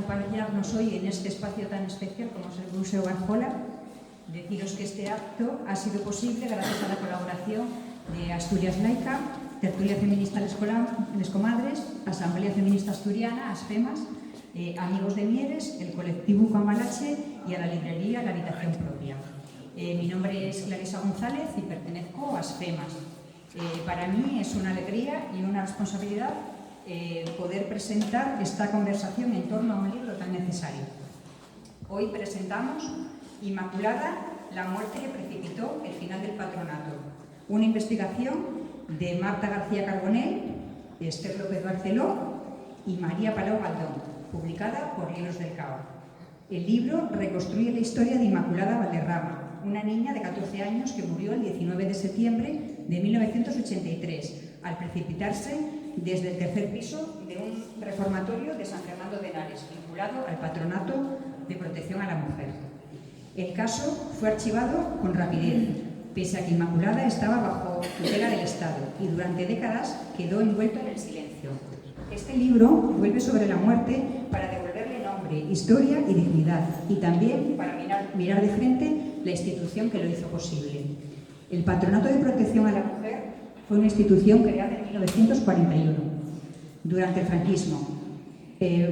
acompañarnos hoy en este espacio tan especial como es el Museo Barjola. Deciros que este acto ha sido posible gracias a la colaboración de Asturias Laica, Tertulia Feminista Les Comadres, Asamblea Feminista Asturiana, ASFEMAS, Amigos de Mieres, el colectivo Cambalache y a la librería La Habitación Propia. Mi nombre es Clarisa González y pertenezco a ASFEMAS. Para mí es una alegría y una responsabilidad poder presentar esta conversación en torno a un libro tan necesario. Hoy presentamos Inmaculada, la muerte que precipitó el final del patronato, una investigación de Marta García Carbonell, Esther López Barceló y María Palau Galdón, publicada por Libros del Cao. El libro reconstruye la historia de Inmaculada Valderrama, una niña de 14 años que murió el 19 de septiembre de 1983 al precipitarse desde el tercer piso de un reformatorio de San Fernando de Henares, vinculado al Patronato de Protección a la Mujer. El caso fue archivado con rapidez, pese a que Inmaculada estaba bajo tutela del Estado y durante décadas quedó envuelto en el silencio. Este libro vuelve sobre la muerte para devolverle nombre, historia y dignidad, y también para mirar de frente la institución que lo hizo posible. El Patronato de Protección a la Mujer fue una institución creada en 1941, durante el franquismo,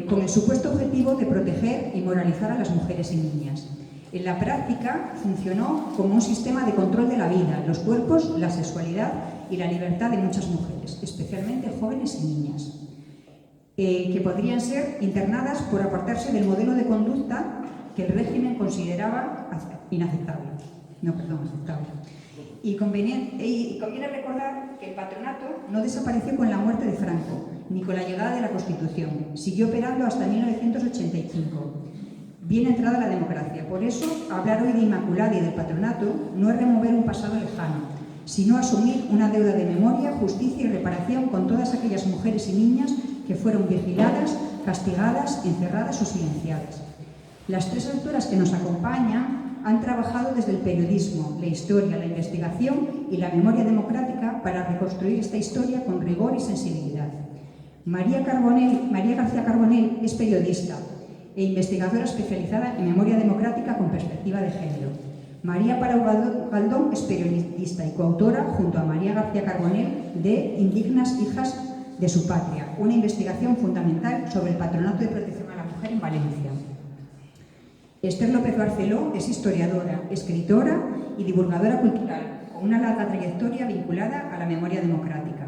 con el supuesto objetivo de proteger y moralizar a las mujeres y niñas. En la práctica funcionó como un sistema de control de la vida, los cuerpos, la sexualidad y la libertad de muchas mujeres, especialmente jóvenes y niñas, que podrían ser internadas por apartarse del modelo de conducta que el régimen consideraba inaceptable. Aceptable. Y conviene recordar que el patronato no desapareció con la muerte de Franco, ni con la llegada de la Constitución. Siguió operando hasta 1985. Bien entrada la democracia. Por eso, hablar hoy de Inmaculada y del patronato no es remover un pasado lejano, sino asumir una deuda de memoria, justicia y reparación con todas aquellas mujeres y niñas que fueron vigiladas, castigadas, encerradas o silenciadas. Las tres autoras que nos acompañan han trabajado desde el periodismo, la historia, la investigación y la memoria democrática para reconstruir esta historia con rigor y sensibilidad. María García Carbonell es periodista e investigadora especializada en memoria democrática con perspectiva de género. María Palau Galdón es periodista y coautora, junto a María García Carbonell, de Indignas hijas de su patria, una investigación fundamental sobre el Patronato de Protección a la Mujer en Valencia. Esther López Barceló es historiadora, escritora y divulgadora cultural, con una larga trayectoria vinculada a la memoria democrática.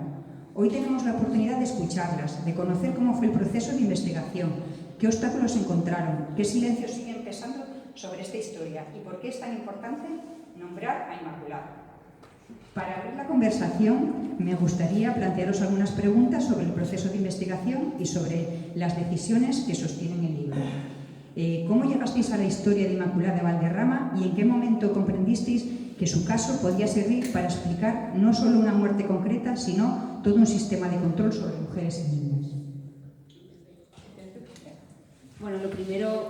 Hoy tenemos la oportunidad de escucharlas, de conocer cómo fue el proceso de investigación, qué obstáculos encontraron, qué silencios siguen pesando sobre esta historia y por qué es tan importante nombrar a Inmaculada. Para abrir la conversación, me gustaría plantearos algunas preguntas sobre el proceso de investigación y sobre las decisiones que sostienen el libro. ¿Cómo llegasteis a la historia de Inmaculada Valderrama y en qué momento comprendisteis que su caso podía servir para explicar no solo una muerte concreta, sino todo un sistema de control sobre mujeres y niñas? Bueno, lo primero,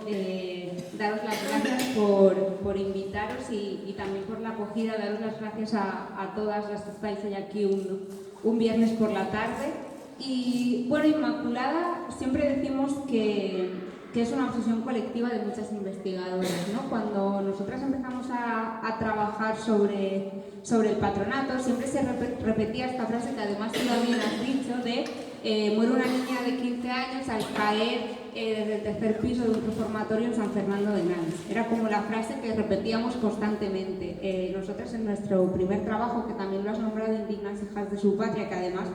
daros las gracias por invitaros y también por la acogida, daros las gracias a todas las que estáis hoy aquí un viernes por la tarde. Y bueno, Inmaculada, siempre decimos que es una obsesión colectiva de muchas investigadoras, ¿no? Cuando nosotras empezamos a trabajar sobre el patronato, siempre se repetía esta frase que además tú también has dicho de muere una niña de 15 años al caer desde el tercer piso de un reformatorio en San Fernando de Henares. Era como la frase que repetíamos constantemente. Nosotras en nuestro primer trabajo, que también lo has nombrado, Indignas hijas de su patria, que además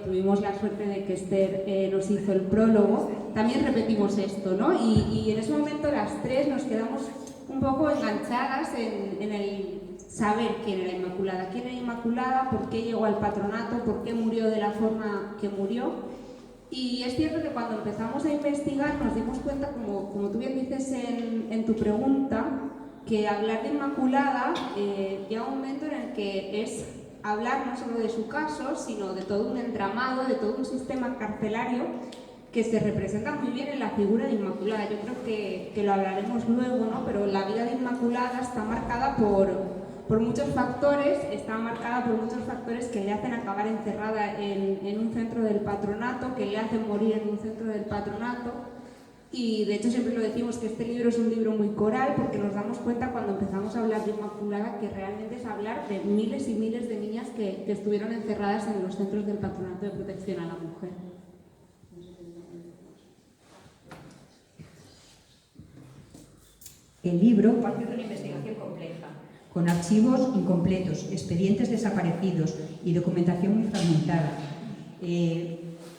tuvimos la suerte de que Esther nos hizo el prólogo, también repetimos esto, ¿no? Y en ese momento las tres nos quedamos un poco enganchadas en el saber quién era Inmaculada, por qué llegó al patronato, por qué murió de la forma que murió. Y es cierto que cuando empezamos a investigar nos dimos cuenta, como tú bien dices en tu pregunta, que hablar de Inmaculada llega un momento en el que es hablar no solo de su caso, sino de todo un entramado, de todo un sistema carcelario que se representa muy bien en la figura de Inmaculada. Yo creo que lo hablaremos luego, ¿no? Pero la vida de Inmaculada está marcada por muchos factores, que le hacen acabar encerrada en un centro del patronato, que le hacen morir en un centro del patronato. Y de hecho siempre lo decimos que este libro es un libro muy coral porque nos damos cuenta cuando empezamos a hablar de Inmaculada que realmente es hablar de miles y miles de niñas que estuvieron encerradas en los centros del Patronato de Protección a la Mujer. El libro parte de una investigación compleja, con archivos incompletos, expedientes desaparecidos y documentación muy fragmentada.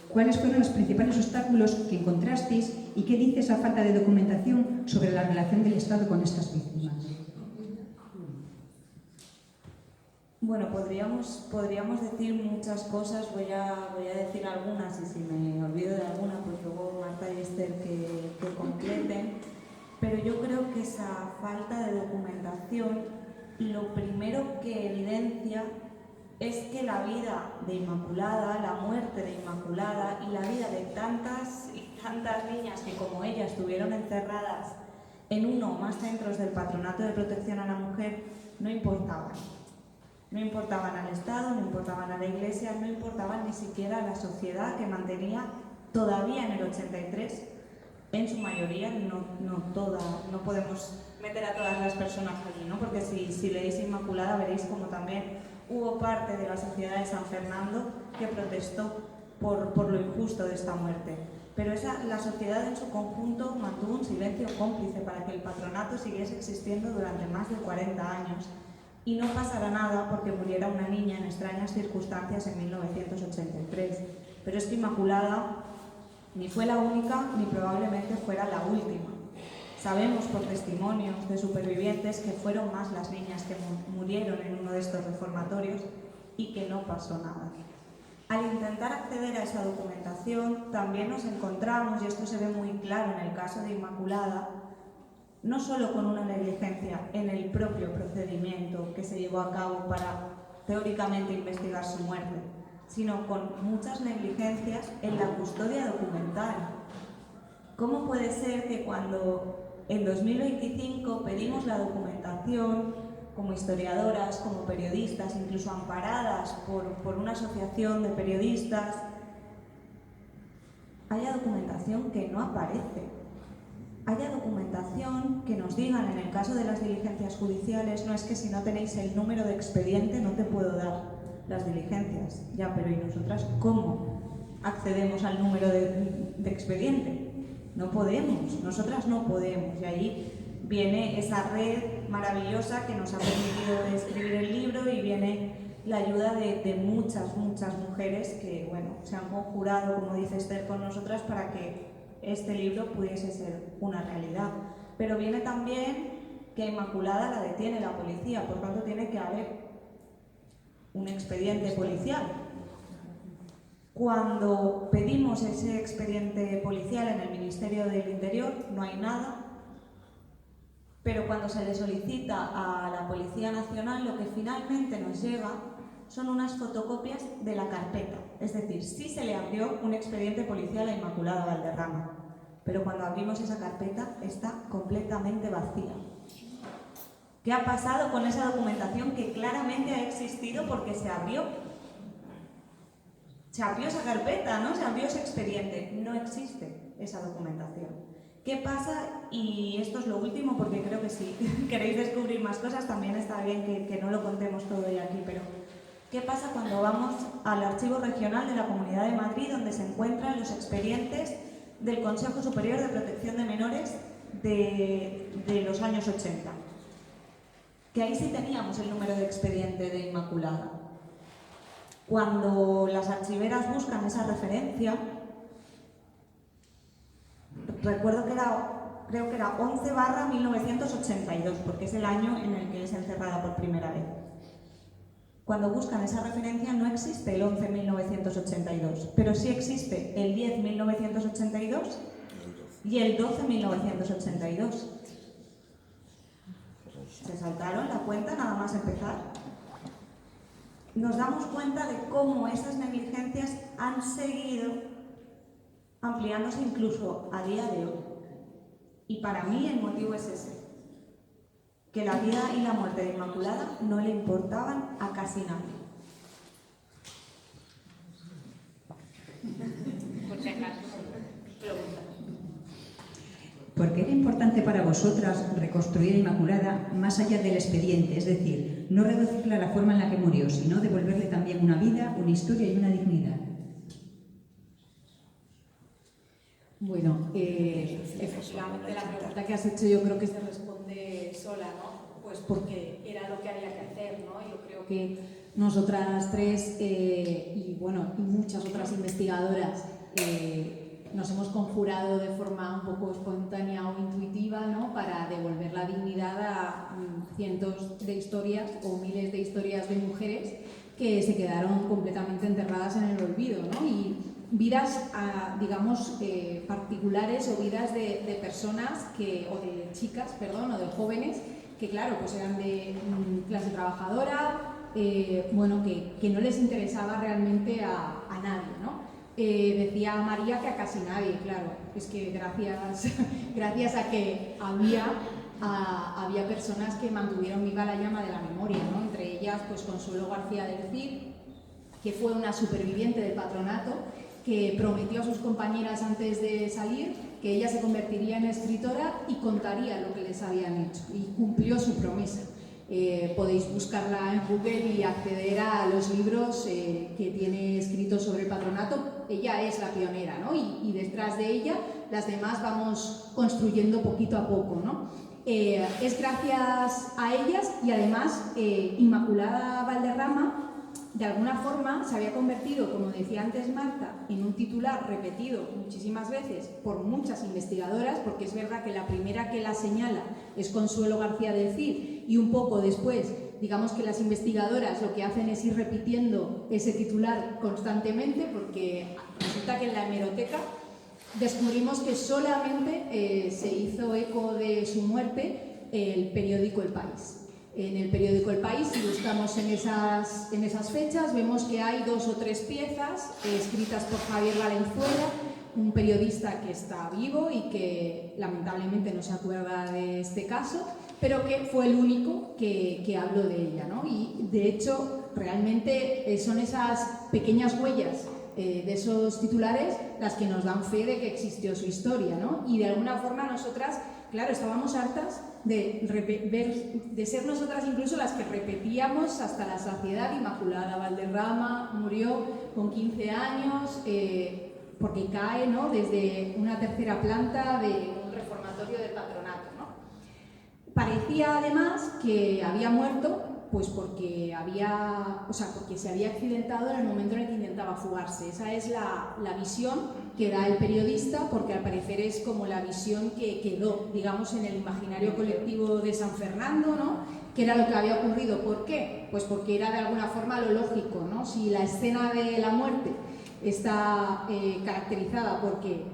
¿Cuáles fueron los principales obstáculos que encontrasteis y qué dice esa falta de documentación sobre la relación del Estado con estas víctimas? Bueno, podríamos decir muchas cosas, voy a decir algunas y si me olvido de alguna, pues luego Marta y Esther que completen. Pero yo creo que esa falta de documentación lo primero que evidencia es que la vida de Inmaculada, la muerte de Inmaculada y la vida de tantas y tantas niñas que como ella estuvieron encerradas en uno o más centros del Patronato de Protección a la Mujer no importaban. No importaban al Estado, no importaban a la Iglesia, no importaban ni siquiera a la sociedad que mantenía todavía en el 83, en su mayoría, no podemos meter a todas las personas allí, ¿no? Porque si leéis Inmaculada veréis como también hubo parte de la sociedad de San Fernando que protestó por lo injusto de esta muerte. Pero la sociedad en su conjunto mantuvo un silencio cómplice para que el patronato siguiese existiendo durante más de 40 años y no pasará nada porque muriera una niña en extrañas circunstancias en 1983. Pero es que Inmaculada ni fue la única ni probablemente fuera la última. Sabemos por testimonios de supervivientes que fueron más las niñas que murieron en uno de estos reformatorios y que no pasó nada. Al intentar acceder a esa documentación también nos encontramos, y esto se ve muy claro en el caso de Inmaculada, no solo con una negligencia en el propio procedimiento que se llevó a cabo para teóricamente investigar su muerte, sino con muchas negligencias en la custodia documental. ¿Cómo puede ser que cuando en 2025 pedimos la documentación como historiadoras, como periodistas, incluso amparadas por una asociación de periodistas, haya documentación que no aparece? Haya documentación que nos digan, en el caso de las diligencias judiciales, no es que si no tenéis el número de expediente no te puedo dar las diligencias. Ya, pero ¿y nosotras cómo accedemos al número de expediente? No podemos, nosotras no podemos. Y ahí viene esa red maravillosa que nos ha permitido escribir el libro y viene la ayuda de muchas mujeres que, bueno, se han conjurado, como dice Esther, con nosotras para que este libro pudiese ser una realidad. Pero viene también que Inmaculada la detiene la policía, por tanto tiene que haber un expediente policial. Cuando pedimos ese expediente policial en el Ministerio del Interior no hay nada, pero cuando se le solicita a la Policía Nacional lo que finalmente nos llega son unas fotocopias de la carpeta. Es decir, sí se le abrió un expediente policial a Inmaculada Valderrama, pero cuando abrimos esa carpeta está completamente vacía. ¿Qué ha pasado con esa documentación que claramente ha existido porque se abrió? Se abrió esa carpeta, ¿no? Se abrió ese expediente. No existe esa documentación. ¿Qué pasa? Y esto es lo último porque creo que si queréis descubrir más cosas también está bien que no lo contemos todo hoy aquí, pero ¿qué pasa cuando vamos al Archivo Regional de la Comunidad de Madrid, donde se encuentran los expedientes del Consejo Superior de Protección de Menores de los años 80? Que ahí sí teníamos el número de expediente de Inmaculada. Cuando las archiveras buscan esa referencia, recuerdo que creo que era 11/1982, porque es el año en el que es encerrada por primera vez. Cuando buscan esa referencia no existe el 11/1982, pero sí existe el 10/1982 y el 12/1982. Se saltaron la cuenta nada más empezar. Nos damos cuenta de cómo esas negligencias han seguido ampliándose incluso a día de hoy. Y para mí el motivo es ese, que la vida y la muerte de Inmaculada no le importaban a casi nadie. Por si acaso. ¿Por qué era importante para vosotras reconstruir a Inmaculada más allá del expediente? Es decir, no reducirla a la forma en la que murió, sino devolverle también una vida, una historia y una dignidad. Bueno, efectivamente la pregunta que has hecho yo creo que se responde sola, ¿no? Pues porque era lo que había que hacer, ¿no? Yo creo que nosotras tres y muchas otras investigadoras nos hemos conjurado de forma un poco espontánea o intuitiva, ¿no? Para devolver la dignidad a cientos de historias o miles de historias de mujeres que se quedaron completamente enterradas en el olvido, ¿no? Y vidas, digamos, particulares o vidas de personas o de chicas, perdón, o de jóvenes que, claro, pues eran de clase trabajadora, que no les interesaba realmente a nadie, ¿no? Decía María que a casi nadie, claro, es que gracias a que había personas que mantuvieron viva la llama de la memoria, ¿no? Entre ellas, pues Consuelo García del Cid, que fue una superviviente del patronato, que prometió a sus compañeras antes de salir que ella se convertiría en escritora y contaría lo que les habían hecho, y cumplió su promesa. Podéis buscarla en Google y acceder a los libros que tiene escritos sobre el patronato. Ella es la pionera, ¿no? Y detrás de ella las demás vamos construyendo poquito a poco, ¿no? Es gracias a ellas y además Inmaculada Valderrama de alguna forma se había convertido, como decía antes Marta, en un titular repetido muchísimas veces por muchas investigadoras, porque es verdad que la primera que la señala es Consuelo García del Cid, y un poco después, digamos que las investigadoras lo que hacen es ir repitiendo ese titular constantemente, porque resulta que en la hemeroteca descubrimos que solamente se hizo eco de su muerte el periódico El País. En el periódico El País, si buscamos en esas fechas, vemos que hay 2 o 3 piezas escritas por Javier Valenzuela, un periodista que está vivo y que lamentablemente no se acuerda de este caso, pero que fue el único que habló de ella, ¿no? Y de hecho, realmente son esas pequeñas huellas de esos titulares las que nos dan fe de que existió su historia, ¿no? Y de alguna forma nosotras, claro, estábamos hartas de ser nosotras incluso las que repetíamos hasta la saciedad. Inmaculada Valderrama murió con 15 años porque cae, ¿no?, desde una 3ª planta de un reformatorio del patronato, ¿no? Parecía además que había muerto pues porque se había accidentado en el momento en el que intentaba fugarse. Esa es la visión que da el periodista, porque al parecer es como la visión que quedó, digamos, en el imaginario colectivo de San Fernando, ¿no? ¿Qué era lo que había ocurrido? ¿Por qué? Pues porque era de alguna forma lo lógico, ¿no? Si la escena de la muerte está caracterizada porque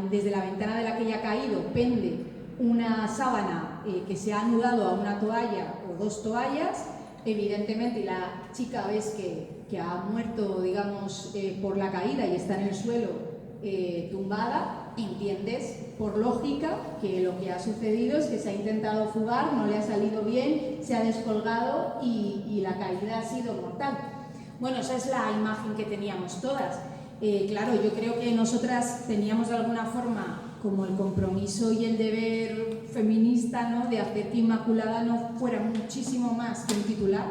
desde la ventana de la que ella ha caído pende una sábana que se ha anudado a una toalla o 2 toallas, evidentemente la chica ves que ha muerto, digamos, por la caída y está en el suelo tumbada, entiendes por lógica que lo que ha sucedido es que se ha intentado fugar, no le ha salido bien, se ha descolgado y la caída ha sido mortal. Bueno, esa es la imagen que teníamos todas. Claro, yo creo que nosotras teníamos de alguna forma como el compromiso y el deber feminista, ¿no?, de hacer que Inmaculada no fuera muchísimo más que un titular,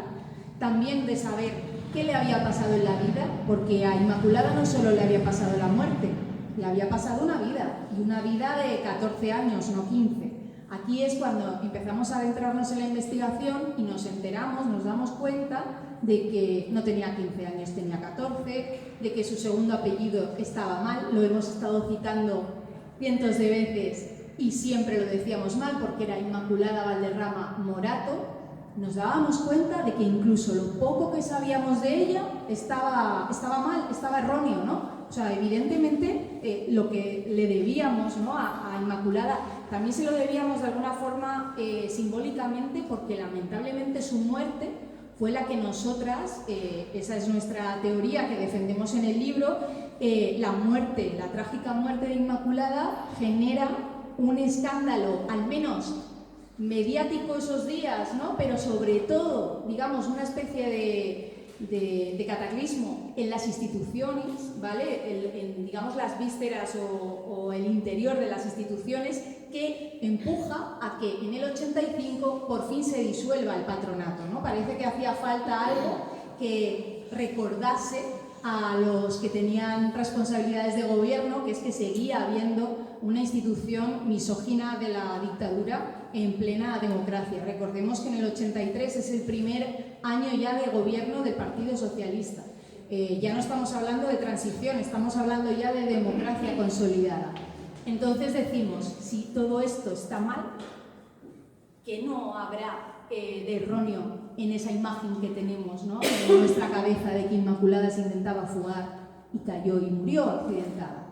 también de saber qué le había pasado en la vida, porque a Inmaculada no solo le había pasado la muerte, le había pasado una vida, y una vida de 14 años, no 15. Aquí es cuando empezamos a adentrarnos en la investigación y nos enteramos, nos damos cuenta de que no tenía 15 años, tenía 14, de que su segundo apellido estaba mal, lo hemos estado citando cientos de veces y siempre lo decíamos mal porque era Inmaculada Valderrama Morato. Nos dábamos cuenta de que incluso lo poco que sabíamos de ella estaba mal, estaba erróneo, ¿no? O sea, evidentemente lo que le debíamos, ¿no?, a Inmaculada también se lo debíamos de alguna forma simbólicamente, porque lamentablemente su muerte fue la que nosotras, esa es nuestra teoría que defendemos en el libro, la trágica muerte de Inmaculada genera un escándalo, al menos mediático esos días, ¿no?, pero sobre todo, digamos, una especie de cataclismo en las instituciones, ¿vale? Digamos, las vísceras o el interior de las instituciones, que empuja a que en el 85 por fin se disuelva el patronato, ¿no? Parece que hacía falta algo que recordase a los que tenían responsabilidades de gobierno, que es que seguía habiendo una institución misógina de la dictadura en plena democracia. Recordemos que en el 83 es el primer año ya de gobierno del Partido Socialista. Ya no estamos hablando de transición, estamos hablando ya de democracia consolidada. Entonces decimos, si todo esto está mal, ¿qué no habrá de erróneo en esa imagen que tenemos, ¿no?, en nuestra cabeza de que Inmaculada se intentaba fugar y cayó y murió accidentada?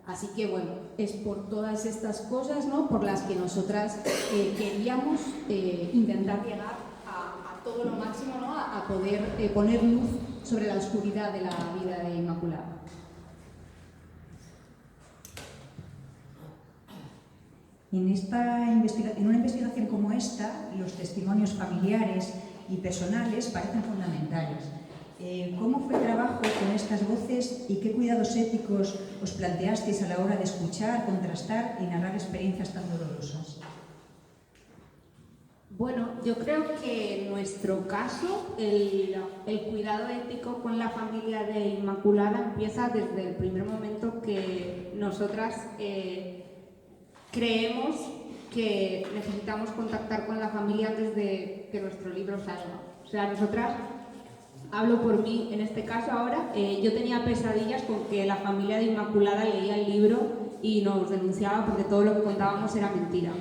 Así que bueno, es por todas estas cosas, ¿no?, por las que nosotras queríamos intentar llegar a todo lo máximo, ¿no?, a poder poner luz sobre la oscuridad de la vida de Inmaculada. En una investigación como esta, los testimonios familiares y personales parecen fundamentales. ¿Cómo fue el trabajo con estas voces y qué cuidados éticos os planteasteis a la hora de escuchar, contrastar y narrar experiencias tan dolorosas? Bueno, yo creo que en nuestro caso el cuidado ético con la familia de Inmaculada empieza desde el primer momento que nosotras creemos que necesitamos contactar con la familia antes de que nuestro libro salga. O sea, nosotras, hablo por mí en este caso ahora, yo tenía pesadillas con que la familia de Inmaculada leía el libro y nos denunciaba porque todo lo que contábamos era mentira,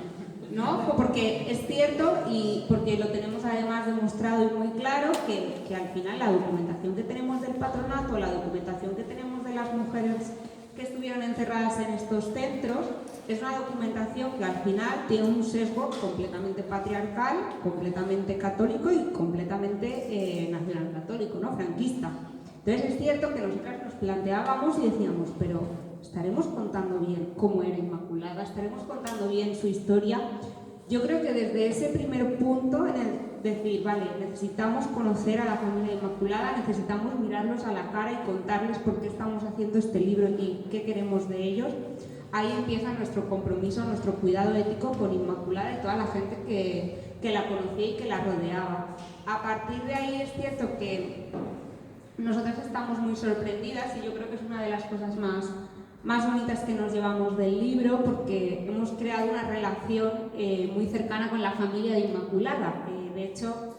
¿no? Porque es cierto y porque lo tenemos además demostrado y muy claro que al final la documentación que tenemos del patronato, la documentación que tenemos de las mujeres que estuvieron encerradas en estos centros, es una documentación que al final tiene un sesgo completamente patriarcal, completamente católico y completamente nacional católico, ¿no?, franquista. Entonces es cierto que nosotras nos planteábamos y decíamos, pero ¿estaremos contando bien cómo era Inmaculada? ¿Estaremos contando bien su historia? Yo creo que desde ese primer punto, en el decir, vale, necesitamos conocer a la familia Inmaculada, necesitamos mirarlos a la cara y contarles por qué estamos haciendo este libro y qué queremos de ellos, ahí empieza nuestro compromiso, nuestro cuidado ético con Inmaculada y toda la gente que la conocía y que la rodeaba. A partir de ahí es cierto que nosotras estamos muy sorprendidas y yo creo que es una de las cosas más bonitas que nos llevamos del libro, porque hemos creado una relación muy cercana con la familia de Inmaculada. De hecho,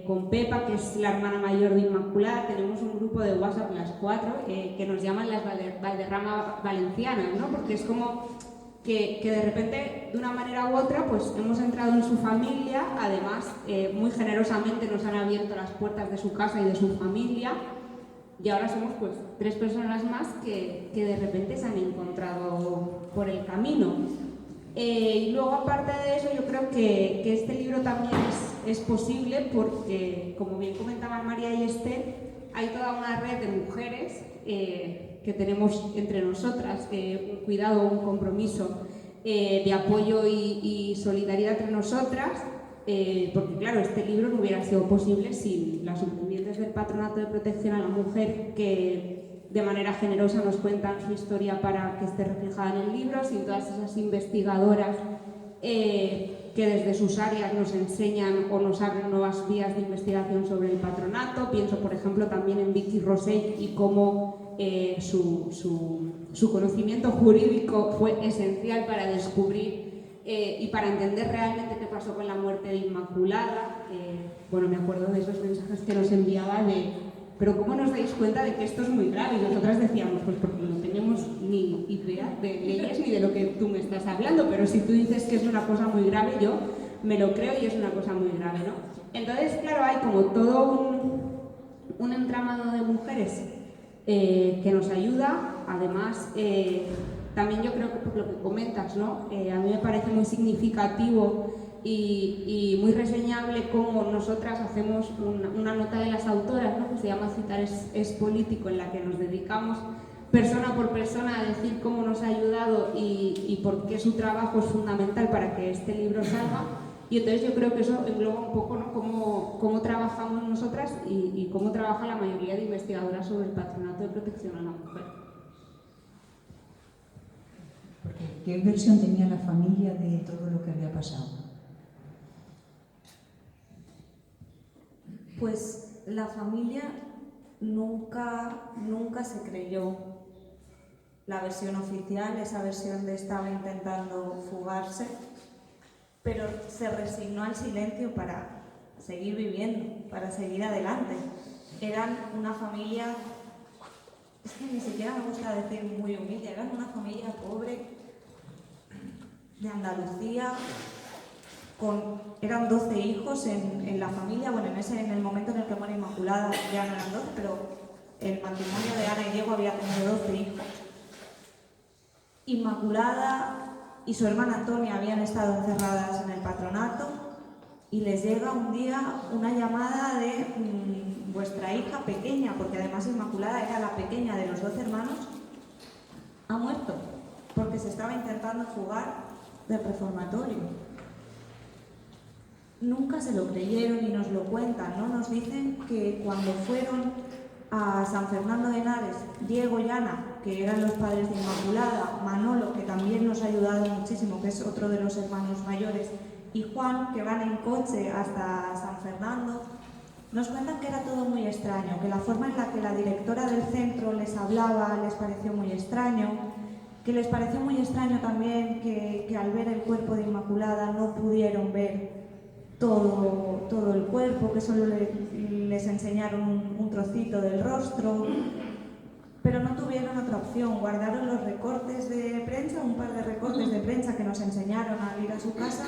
con Pepa, que es la hermana mayor de Inmaculada, tenemos un grupo de WhatsApp las cuatro que nos llaman las Valderrama valencianas, ¿no? Porque es como que de repente, de una manera u otra, pues hemos entrado en su familia, además muy generosamente nos han abierto las puertas de su casa y de su familia. Y ahora somos pues 3 personas más que de repente se han encontrado por el camino. Y luego, aparte de eso, yo creo que este libro también es posible porque, como bien comentaban María y Esther, hay toda una red de mujeres que tenemos entre nosotras, un cuidado, un compromiso de apoyo y solidaridad entre nosotras. Porque claro, este libro no hubiera sido posible sin las supervivientes del Patronato de Protección a la Mujer, que de manera generosa nos cuentan su historia para que esté reflejada en el libro, sin todas esas investigadoras que desde sus áreas nos enseñan o nos abren nuevas vías de investigación sobre el patronato. Pienso, por ejemplo, también en Vicky Rosell y cómo su conocimiento jurídico fue esencial para descubrir y para entender realmente qué pasó con la muerte de Inmaculada. Bueno, me acuerdo de esos mensajes que nos enviaba de pero ¿cómo nos dais cuenta de que esto es muy grave? Y nosotras decíamos, pues porque no tenemos ni idea de leyes ni de lo que tú me estás hablando, pero si tú dices que es una cosa muy grave, yo me lo creo y es una cosa muy grave, ¿no? Entonces, claro, hay como todo un entramado de mujeres que nos ayuda. Además, también yo creo que por lo que comentas, ¿no? A mí me parece muy significativo y muy reseñable cómo nosotras hacemos una nota de las autoras, ¿no? Que se llama Citar es político, en la que nos dedicamos persona por persona a decir cómo nos ha ayudado y por qué su trabajo es fundamental para que este libro salga. Y entonces yo creo que eso engloba un poco, ¿no? cómo trabajamos nosotras y cómo trabaja la mayoría de investigadoras sobre el Patronato de Protección a la Mujer. Porque ¿Qué versión tenía la familia de todo lo que había pasado? Pues la familia nunca se creyó la versión oficial, esa versión de estaba intentando fugarse, pero se resignó al silencio para seguir viviendo, para seguir adelante. Eran una familia, es que ni siquiera me gusta decir muy humilde, eran una familia pobre de Andalucía, eran 12 hijos en la familia. Bueno, en el momento en el que muere Inmaculada ya no eran 12, pero el matrimonio de Ana y Diego había tenido 12 hijos. Inmaculada y su hermana Antonia habían estado encerradas en el patronato y les llega un día una llamada de vuestra hija pequeña, porque además Inmaculada era la pequeña de los 12 hermanos, ha muerto porque se estaba intentando fugar del reformatorio. Nunca se lo creyeron y nos lo cuentan, ¿no? Nos dicen que cuando fueron a San Fernando de Henares, Diego y Ana, que eran los padres de Inmaculada, Manolo, que también nos ha ayudado muchísimo, que es otro de los hermanos mayores, y Juan, que van en coche hasta San Fernando, nos cuentan que era todo muy extraño, que la forma en la que la directora del centro les hablaba les pareció muy extraño, que les pareció muy extraño también que al ver el cuerpo de Inmaculada no pudieron ver todo el cuerpo, que solo les enseñaron un trocito del rostro, pero no tuvieron otra opción. Guardaron los recortes de prensa, un par de recortes de prensa que nos enseñaron al ir a su casa,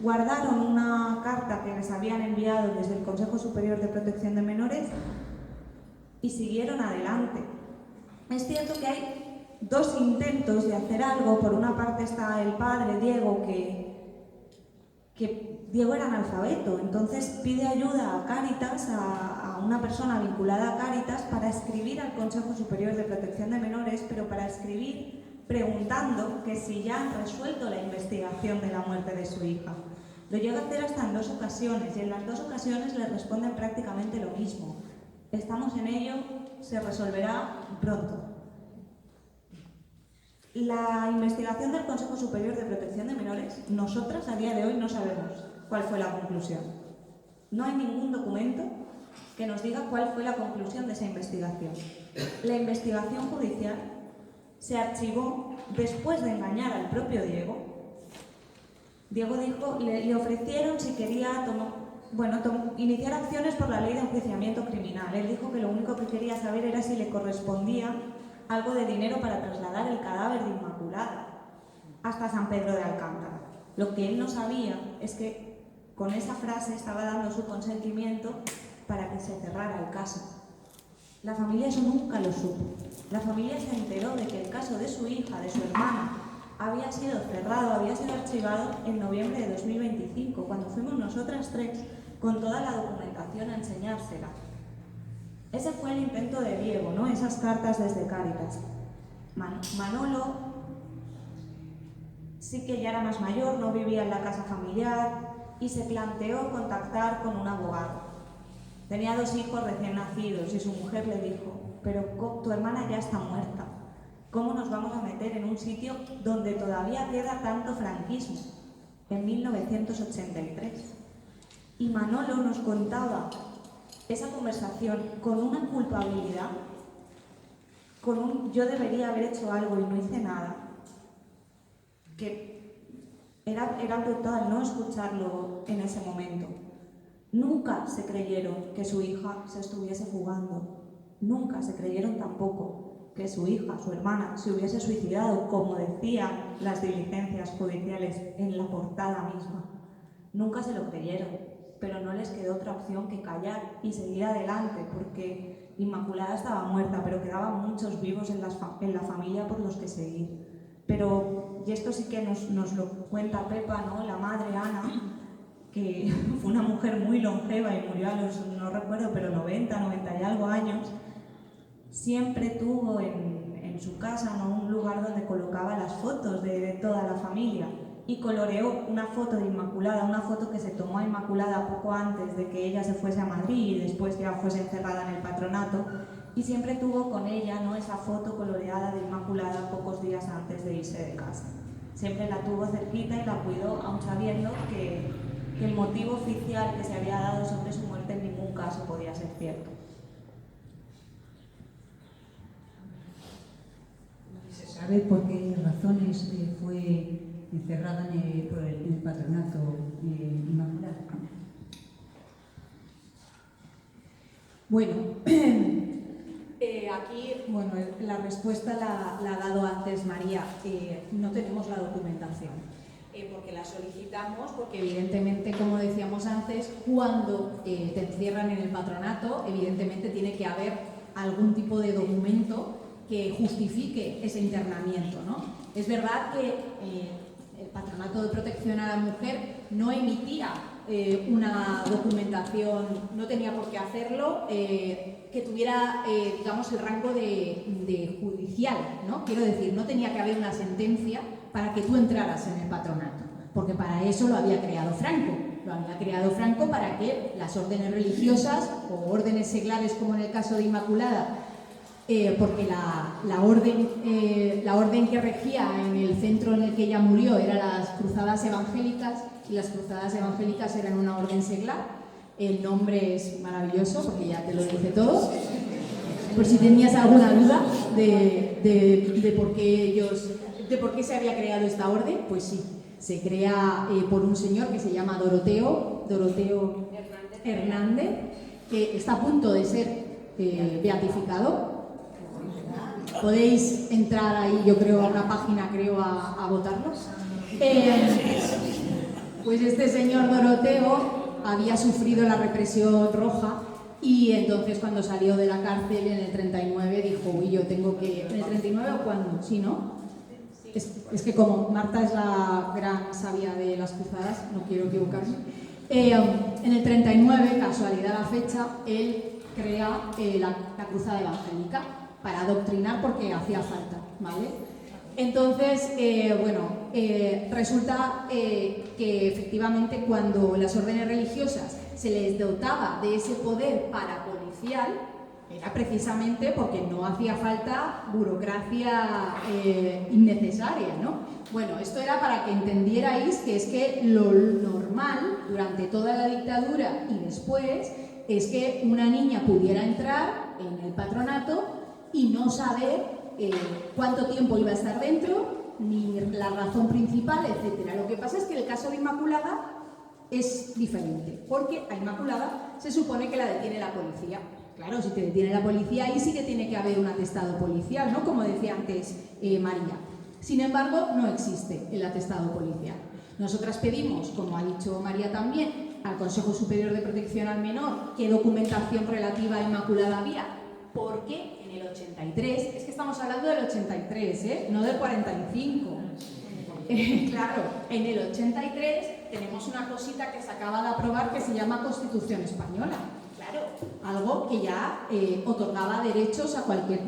guardaron una carta que les habían enviado desde el Consejo Superior de Protección de Menores y siguieron adelante. Es cierto que hay dos intentos de hacer algo. Por una parte está el padre, Diego, que Diego era analfabeto, entonces pide ayuda a Cáritas, a una persona vinculada a Cáritas, para escribir al Consejo Superior de Protección de Menores, pero para escribir preguntando que si ya han resuelto la investigación de la muerte de su hija. Lo llega a hacer hasta en 2 ocasiones y en las 2 ocasiones le responden prácticamente lo mismo. Estamos en ello, se resolverá pronto. La investigación del Consejo Superior de Protección de Menores, nosotras a día de hoy no sabemos cuál fue la conclusión. No hay ningún documento que nos diga cuál fue la conclusión de esa investigación. La investigación judicial se archivó después de engañar al propio Diego. Diego dijo, le ofrecieron si quería iniciar acciones por la ley de enjuiciamiento criminal. Él dijo que lo único que quería saber era si le correspondía algo de dinero para trasladar el cadáver de Inmaculada hasta San Pedro de Alcántara. Lo que él no sabía es que con esa frase estaba dando su consentimiento para que se cerrara el caso. La familia eso nunca lo supo. La familia se enteró de que el caso de su hija, de su hermana, había sido cerrado, había sido archivado en noviembre de 2025, cuando fuimos nosotras 3 con toda la documentación a enseñársela. Ese fue el intento de Diego, ¿no? Esas cartas desde Cáritas. Manolo sí que ya era más mayor, no vivía en la casa familiar y se planteó contactar con un abogado. Tenía 2 hijos recién nacidos y su mujer le dijo, pero tu hermana ya está muerta. ¿Cómo nos vamos a meter en un sitio donde todavía queda tanto franquismo? En 1983. Y Manolo nos contaba esa conversación con una culpabilidad, con un yo debería haber hecho algo y no hice nada, que era brutal no escucharlo en ese momento. Nunca se creyeron que su hija se estuviese fugando. Nunca se creyeron tampoco que su hija, su hermana, se hubiese suicidado, como decían las diligencias judiciales en la portada misma. Nunca se lo creyeron, pero no les quedó otra opción que callar y seguir adelante, porque Inmaculada estaba muerta, pero quedaban muchos vivos en la familia por los que seguir. Pero, y esto sí que nos lo cuenta Pepa, ¿no? La madre Ana, que fue una mujer muy longeva y murió a los, no recuerdo, pero 90 y algo años, siempre tuvo en su casa, ¿no? Un lugar donde colocaba las fotos de toda la familia y coloreó una foto de Inmaculada, una foto que se tomó a Inmaculada poco antes de que ella se fuese a Madrid y después ya fuese encerrada en el patronato, y siempre tuvo con ella, ¿no? Esa foto coloreada de Inmaculada pocos días antes de irse de casa. siempre la tuvo cerquita y la cuidó, aun sabiendo que el motivo oficial que se había dado sobre su muerte en ningún caso podía ser cierto. ¿Se sabe por qué razones fue encerrada en el patronato Inmaculada? Bueno, aquí la respuesta la ha dado antes María. No tenemos la documentación, porque la solicitamos, porque evidentemente, como decíamos antes, cuando te encierran en el patronato, evidentemente tiene que haber algún tipo de documento que justifique ese internamiento, ¿no? Es verdad que el Patronato de Protección a la Mujer no emitía una documentación, no tenía por qué hacerlo, que tuviera, digamos, el rango de judicial, ¿no? Quiero decir, no tenía que haber una sentencia para que tú entraras en el patronato, porque para eso lo había creado Franco. Lo había creado Franco para que las órdenes religiosas o órdenes seglares, como en el caso de Inmaculada, porque la orden que regía en el centro en el que ella murió eran las cruzadas evangélicas, y las cruzadas evangélicas eran una orden seglar. El nombre es maravilloso porque ya te lo dice todo. Por si tenías alguna duda de por qué se había creado esta orden, pues sí, se crea por un señor que se llama Doroteo Hernández, que está a punto de ser beatificado. Podéis entrar ahí, yo creo, a una página, a votarlos. Pues este señor Doroteo había sufrido la represión roja y entonces cuando salió de la cárcel en el 39 dijo, uy, yo tengo que... ¿En el 39 o cuándo? ¿Sí, no? Es que como Marta es la gran sabia de las cruzadas, no quiero equivocarme. En el 39, casualidad la fecha, él crea la cruzada evangélica para adoctrinar porque hacía falta, ¿vale? Entonces, resulta que efectivamente cuando las órdenes religiosas se les dotaba de ese poder parapolicial, era precisamente porque no hacía falta burocracia innecesaria, ¿no? Bueno, esto era para que entendierais que es que lo normal durante toda la dictadura y después es que una niña pudiera entrar en el patronato y no saber cuánto tiempo iba a estar dentro, ni la razón principal, etc. Lo que pasa es que el caso de Inmaculada es diferente, porque a Inmaculada se supone que la detiene la policía. Claro, si te detiene la policía, ahí sí que tiene que haber un atestado policial, ¿no? Como decía antes María. Sin embargo, no existe el atestado policial. Nosotras pedimos, como ha dicho María también, al Consejo Superior de Protección al Menor qué documentación relativa a Inmaculada había, porque en el 83, es que estamos hablando del 83, no del 45. Claro, en el 83 tenemos una cosita que se acaba de aprobar que se llama Constitución Española. Claro, algo que ya otorgaba derechos a cualquier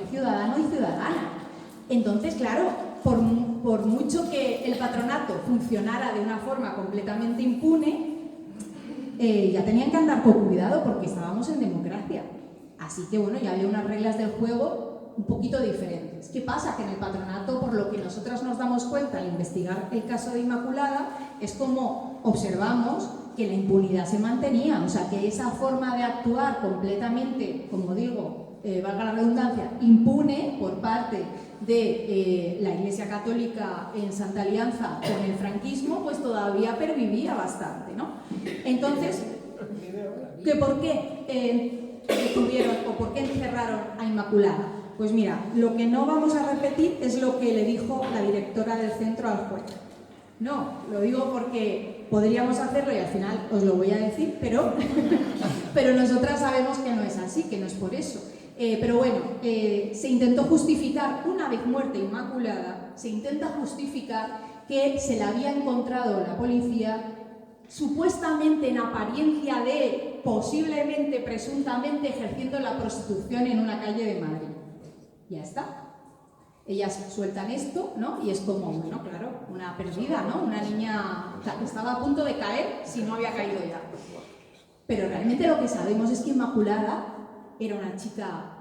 ciudadano y ciudadana. Entonces, claro, por mucho que el patronato funcionara de una forma completamente impune, ya tenían que andar con cuidado porque estábamos en democracia. Así que bueno, ya había unas reglas del juego un poquito diferentes. ¿Qué pasa? Que en el patronato, por lo que nosotras nos damos cuenta al investigar el caso de Inmaculada, es como observamos que la impunidad se mantenía, o sea, que esa forma de actuar completamente, como digo, valga la redundancia, impune por parte de la Iglesia Católica en Santa Alianza con el franquismo, pues todavía pervivía bastante, ¿no? Entonces, ¿que por qué detuvieron o por qué encerraron a Inmaculada? Pues mira, lo que no vamos a repetir es lo que le dijo la directora del centro al juez. No, lo digo porque podríamos hacerlo y al final os lo voy a decir, pero nosotras sabemos que no es así, que no es por eso. Pero bueno, se intentó justificar, una vez muerta Inmaculada, se intenta justificar que se la había encontrado la policía supuestamente en apariencia de, posiblemente, presuntamente, ejerciendo la prostitución en una calle de Madrid. Ya está. Ellas sueltan esto, ¿no? Y es como, bueno, claro, una perdida, ¿no? Una niña que estaba a punto de caer si no había caído ya. Pero realmente lo que sabemos es que Inmaculada era una chica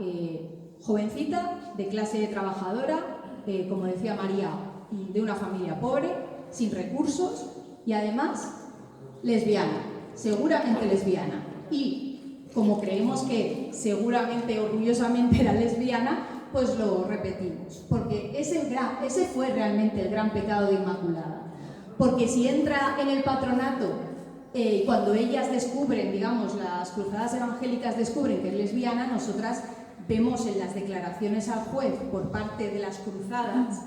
jovencita, de clase trabajadora, como decía María, de una familia pobre, sin recursos y además lesbiana, seguramente lesbiana. Y como creemos que seguramente, orgullosamente era lesbiana, pues lo repetimos, porque ese fue realmente el gran pecado de Inmaculada. Porque si entra en el patronato, cuando ellas descubren, digamos, las cruzadas evangélicas descubren que es lesbiana, nosotras vemos en las declaraciones al juez por parte de las cruzadas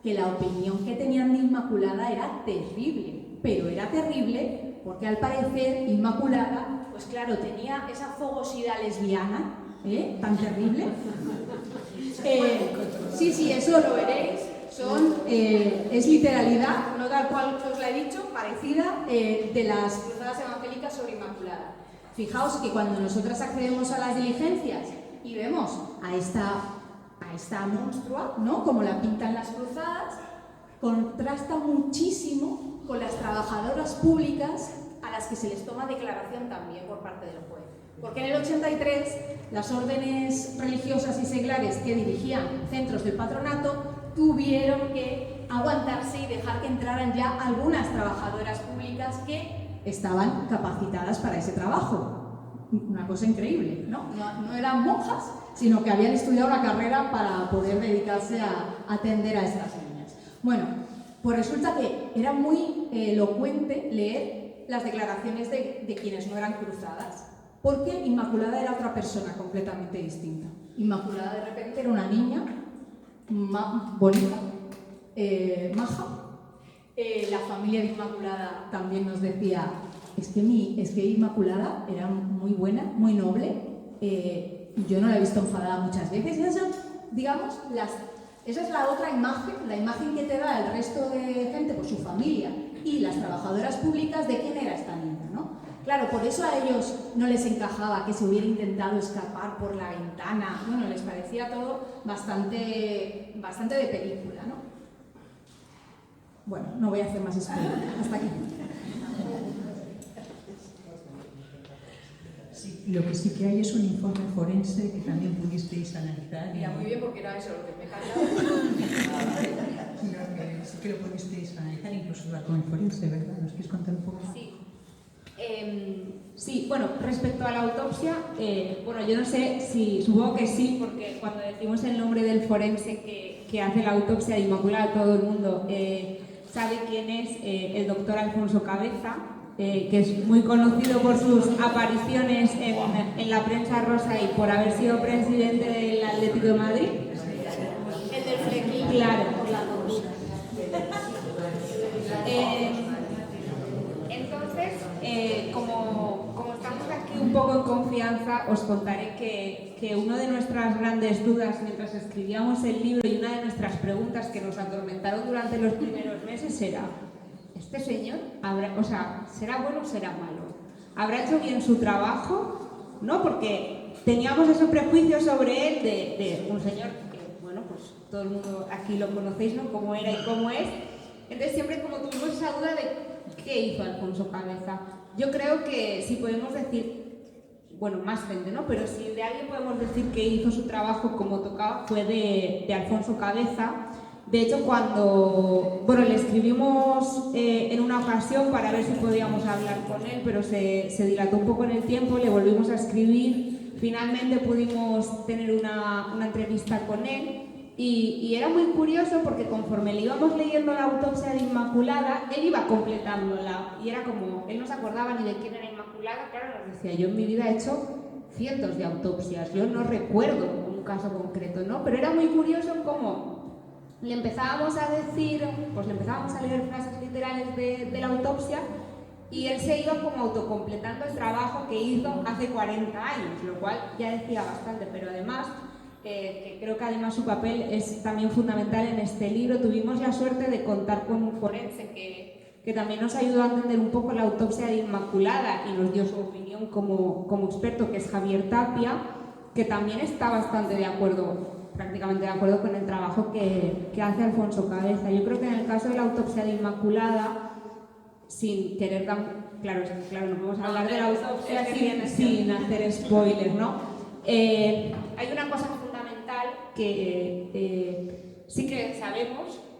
que la opinión que tenían de Inmaculada era terrible, pero era terrible porque al parecer Inmaculada, pues claro, tenía esa fogosidad lesbiana, tan terrible. Sí, eso lo veréis. Es literalidad, no tal cual os la he dicho, parecida, de las cruzadas evangélicas sobre Inmaculada. Fijaos que cuando nosotras accedemos a las diligencias y vemos a esta monstrua, ¿no?, como la pintan las cruzadas, contrasta muchísimo con las trabajadoras públicas a las que se les toma declaración también por parte del juez. Porque en el 83 las órdenes religiosas y seglares que dirigían centros del patronato tuvieron que aguantarse y dejar que entraran ya algunas trabajadoras públicas que estaban capacitadas para ese trabajo. Una cosa increíble, ¿no? No eran monjas, sino que habían estudiado la carrera para poder dedicarse a atender a estas niñas. Bueno, pues resulta que era muy elocuente leer las declaraciones de quienes no eran cruzadas, porque Inmaculada era otra persona completamente distinta. Inmaculada de repente era una niña bonita, maja. La familia de Inmaculada también nos decía, es que Inmaculada era muy buena, muy noble, yo no la he visto enfadada muchas veces. Esa es la otra imagen, la imagen que te da el resto de gente, por su familia y las trabajadoras públicas, de quién era esta niña, ¿no? Claro, por eso a ellos no les encajaba que se hubiera intentado escapar por la ventana. Bueno, les parecía todo bastante de película, ¿no? Bueno, no voy a hacer más spoiler. Hasta aquí. Sí, lo que sí que hay es un informe forense que también pudisteis analizar. Mira, muy bien, porque era eso lo que me calaba. Sí que lo pudisteis analizar, incluso hablar con el forense, ¿verdad? ¿Nos quieres contar un poco? Sí. Sí, bueno, respecto a la autopsia, yo no sé si, supongo que sí, porque cuando decimos el nombre del forense que hace la autopsia de Inmaculada, todo el mundo sabe quién es el doctor Alfonso Cabeza, que es muy conocido por sus apariciones en la prensa rosa y por haber sido presidente del Atlético de Madrid. El del flequillo. Claro. Por la dos. Entonces, como estamos aquí un poco en confianza, os contaré que una de nuestras grandes dudas mientras escribíamos el libro y una de nuestras preguntas que nos atormentaron durante los primeros meses era: ¿este señor será bueno o será malo? ¿Habrá hecho bien su trabajo? ¿No? Porque teníamos ese prejuicio sobre él de un señor que, bueno, pues todo el mundo aquí lo conocéis, ¿no? Cómo era y cómo es. Entonces siempre como tuvimos esa duda de ¿qué hizo Alfonso Cabeza? Yo creo que si podemos decir, bueno, más gente, ¿no? Pero si de alguien podemos decir que hizo su trabajo como tocaba, fue de Alfonso Cabeza. De hecho, le escribimos en una ocasión para ver si podíamos hablar con él, pero se dilató un poco en el tiempo, le volvimos a escribir, finalmente pudimos tener una entrevista con él. Y era muy curioso porque conforme le íbamos leyendo la autopsia de Inmaculada, él iba completándola y era como, él no se acordaba ni de quién era Inmaculada. Claro, nos decía, yo en mi vida he hecho cientos de autopsias, yo no recuerdo un caso concreto, ¿no? Pero era muy curioso cómo le empezábamos a leer frases literales de la autopsia y él se iba como autocompletando el trabajo que hizo hace 40 años, lo cual ya decía bastante, pero además... que creo que además su papel es también fundamental en este libro. Tuvimos la suerte de contar con un forense que también nos ayudó a entender un poco la autopsia de Inmaculada y nos dio su opinión como experto, que es Javier Tapia, que también está bastante prácticamente de acuerdo con el trabajo que hace Alfonso Cabeza. Yo creo que en el caso de la autopsia de Inmaculada, sin querer claro, no podemos hablar de la autopsia sin hacer spoilers, ¿no? Hay una cosa fundamental que sí que sabemos,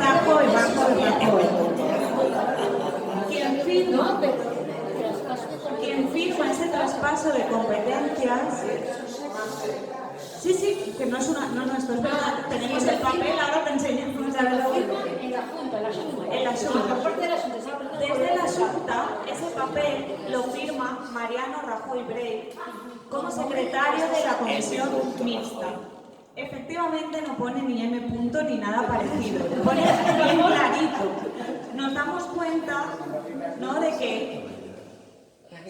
Rajoy. Quien firma ese traspaso de competencias. Sí, que no es una. No, esto es verdad. Tenemos el papel, ahora te enseño. En la Junta. Desde la Junta, ese papel lo firma Mariano Rajoy Brey como secretario de la Comisión Mixta. Efectivamente no pone ni M punto ni nada parecido, pone bien clarito. Nos damos cuenta, ¿no?, de que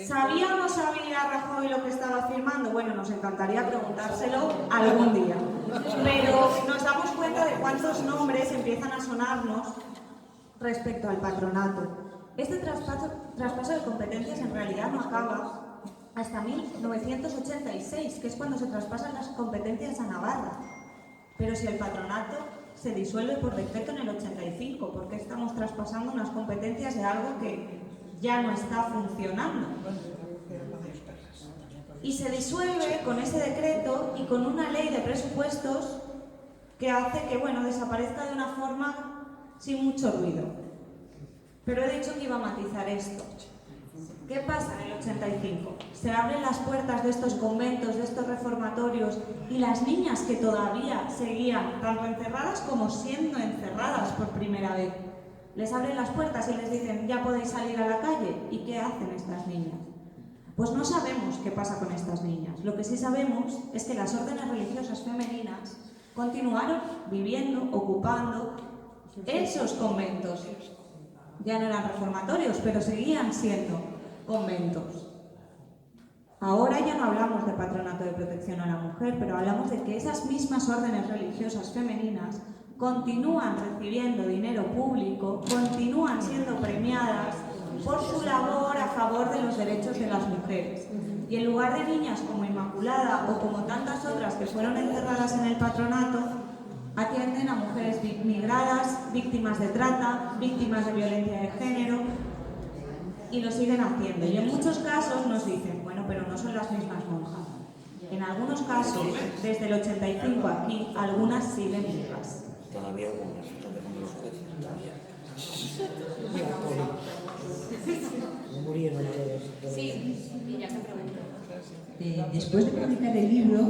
¿sabía o no sabía Rajoy lo que estaba firmando? Bueno, nos encantaría preguntárselo algún día, pero nos damos cuenta de cuántos nombres empiezan a sonarnos respecto al patronato. Este traspaso de competencias en realidad no acaba hasta 1986, que es cuando se traspasan las competencias a Navarra. Pero si el patronato se disuelve por decreto en el 85, ¿por qué estamos traspasando unas competencias de algo que ya no está funcionando? Y se disuelve con ese decreto y con una ley de presupuestos que hace que, bueno, desaparezca de una forma sin mucho ruido. Pero he dicho que iba a matizar esto. ¿Qué pasa en el 85? Se abren las puertas de estos conventos, de estos reformatorios, y las niñas que todavía seguían tanto encerradas como siendo encerradas por primera vez, les abren las puertas y les dicen, ya podéis salir a la calle. ¿Y qué hacen estas niñas? Pues no sabemos qué pasa con estas niñas. Lo que sí sabemos es que las órdenes religiosas femeninas continuaron viviendo, ocupando esos conventos. Ya no eran reformatorios, pero seguían siendo conventos. Ahora ya no hablamos de patronato de protección a la mujer, pero hablamos de que esas mismas órdenes religiosas femeninas continúan recibiendo dinero público, continúan siendo premiadas por su labor a favor de los derechos de las mujeres. Y en lugar de niñas como Inmaculada o como tantas otras que fueron encerradas en el patronato, atienden a mujeres migradas, víctimas de trata, víctimas de violencia de género, y lo siguen haciendo. Y en muchos casos nos dicen, bueno, pero no son las mismas monjas. En algunos casos, desde el 85 aquí, algunas siguen vivas. Todavía algunas, todavía los jueces todavía. Murieron todos. Sí, y ya se preguntó. Después de publicar el libro,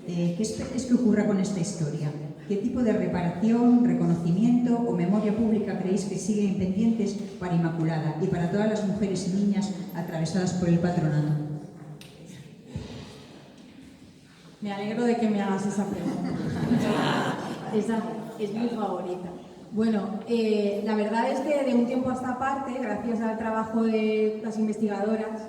¿qué esperáis que ocurra con esta historia? ¿Qué tipo de reparación, reconocimiento o memoria pública creéis que siguen pendientes para Inmaculada y para todas las mujeres y niñas atravesadas por el patronato? Me alegro de que me hagas esa pregunta. Esa es mi favorita. Bueno, la verdad es que de un tiempo a esta parte, gracias al trabajo de las investigadoras,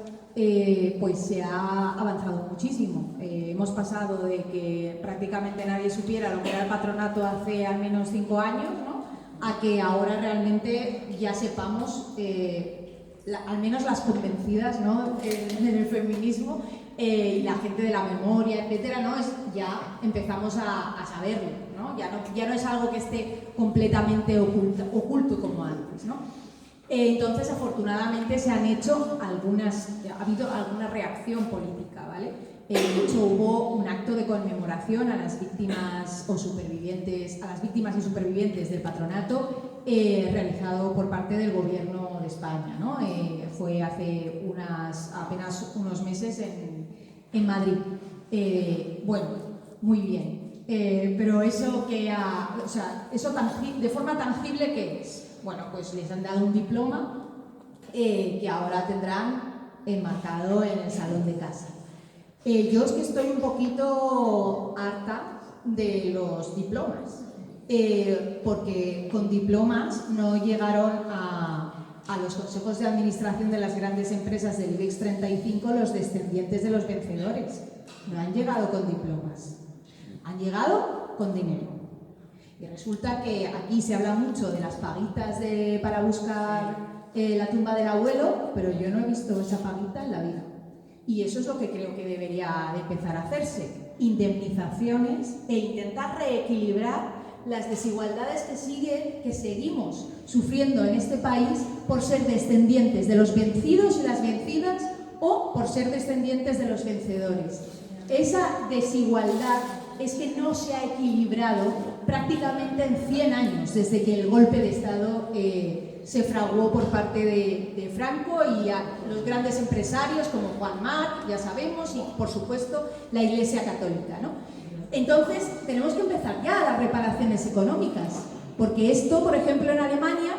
pues se ha avanzado muchísimo. Hemos pasado de que prácticamente nadie supiera lo que era el patronato hace al menos 5 años, ¿no?, a que ahora realmente ya sepamos, al menos las convencidas, ¿no?, en el feminismo, y la gente de la memoria, etcétera, ¿no?, ya empezamos a saberlo, ¿no? Ya no es algo que esté completamente oculto como antes, ¿no? Entonces, afortunadamente, ha habido alguna reacción política, ¿vale? De hecho, hubo un acto de conmemoración a las víctimas y supervivientes del patronato realizado por parte del Gobierno de España, ¿no? Fue hace apenas unos meses en Madrid. Bueno, muy bien. Pero eso de forma tangible, ¿qué es? Bueno, pues les han dado un diploma que ahora tendrán enmarcado en el salón de casa. Yo es que estoy un poquito harta de los diplomas, porque con diplomas no llegaron a los consejos de administración de las grandes empresas del IBEX 35 los descendientes de los vencedores. No han llegado con diplomas, han llegado con dinero. Y resulta que aquí se habla mucho de las paguitas para buscar la tumba del abuelo, pero yo no he visto esa paguita en la vida. Y eso es lo que creo que debería de empezar a hacerse. Indemnizaciones e intentar reequilibrar las desigualdades que seguimos sufriendo en este país por ser descendientes de los vencidos y las vencidas o por ser descendientes de los vencedores. Esa desigualdad es que no se ha equilibrado prácticamente en 100 años desde que el golpe de Estado se fraguó por parte de Franco y a los grandes empresarios como Juan March, ya sabemos, y por supuesto la Iglesia Católica, ¿no? Entonces tenemos que empezar ya las reparaciones económicas, porque esto, por ejemplo, en Alemania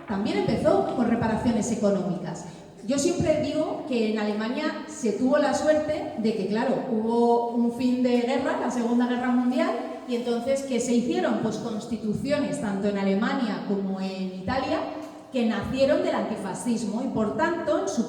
también empezó con reparaciones económicas. Yo siempre digo que en Alemania se tuvo la suerte de que, claro, hubo un fin de guerra, la Segunda Guerra Mundial, y entonces, ¿qué se hicieron? Pues constituciones, tanto en Alemania como en Italia, que nacieron del antifascismo y, por tanto, en sus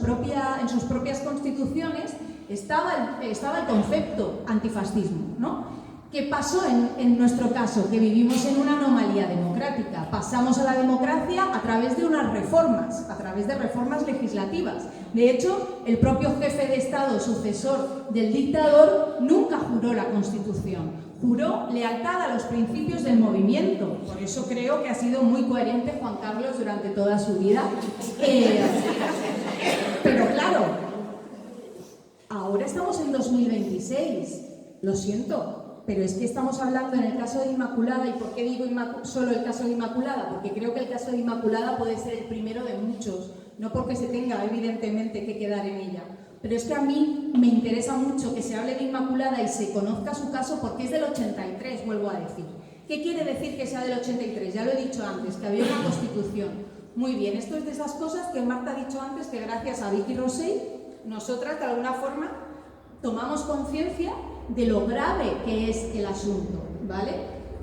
propias constituciones estaba el concepto antifascismo, ¿no? ¿Qué pasó en nuestro caso? Que vivimos en una anomalía democrática. Pasamos a la democracia a través de unas reformas, a través de reformas legislativas. De hecho, el propio jefe de Estado, sucesor del dictador, nunca juró la Constitución. Juró lealtad a los principios del movimiento. Por eso creo que ha sido muy coherente Juan Carlos durante toda su vida. Pero claro, ahora estamos en 2026. Lo siento. Pero es que estamos hablando en el caso de Inmaculada, ¿y por qué digo solo el caso de Inmaculada? Porque creo que el caso de Inmaculada puede ser el primero de muchos, no porque se tenga evidentemente que quedar en ella. Pero es que a mí me interesa mucho que se hable de Inmaculada y se conozca su caso porque es del 83, vuelvo a decir. ¿Qué quiere decir que sea del 83? Ya lo he dicho antes, que había una Constitución. Muy bien, esto es de esas cosas que Marta ha dicho antes, que gracias a Vicky Rosell, nosotras de alguna forma tomamos conciencia de lo grave que es el asunto, ¿vale?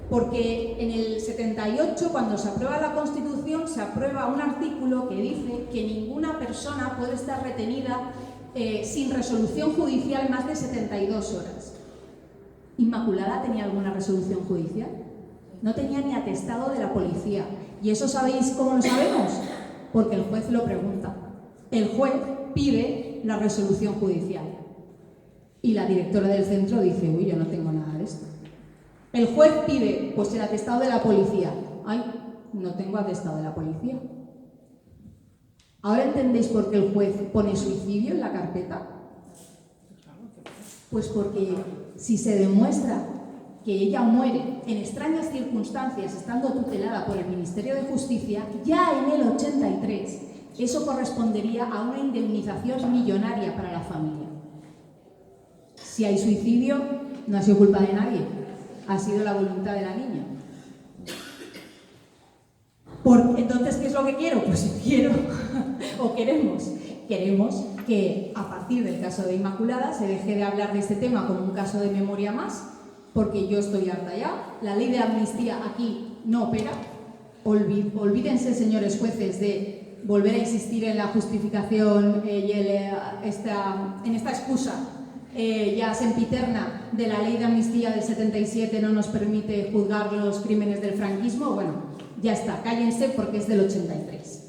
Porque en el 78, cuando se aprueba la Constitución, se aprueba un artículo que dice que ninguna persona puede estar retenida sin resolución judicial más de 72 horas. ¿Inmaculada tenía alguna resolución judicial? No tenía ni atestado de la policía. ¿Y eso sabéis cómo lo sabemos? Porque el juez lo pregunta. El juez pide la resolución judicial. Y la directora del centro dice, uy, yo no tengo nada de esto. El juez pide, pues el atestado de la policía. Ay, no tengo atestado de la policía. ¿Ahora entendéis por qué el juez pone suicidio en la carpeta? Pues porque si se demuestra que ella muere en extrañas circunstancias, estando tutelada por el Ministerio de Justicia, ya en el 83, eso correspondería a una indemnización millonaria para la familia. Si hay suicidio, no ha sido culpa de nadie, ha sido la voluntad de la niña. Entonces, ¿qué es lo que quiero? Pues quiero, o queremos que a partir del caso de Inmaculada se deje de hablar de este tema como un caso de memoria más, porque yo estoy harta ya. La ley de amnistía aquí no opera. Olvídense, señores jueces, de volver a insistir en la justificación y en esta excusa ya sempiterna de la ley de amnistía del 77 no nos permite juzgar los crímenes del franquismo. Bueno, ya está, cállense porque es del 83.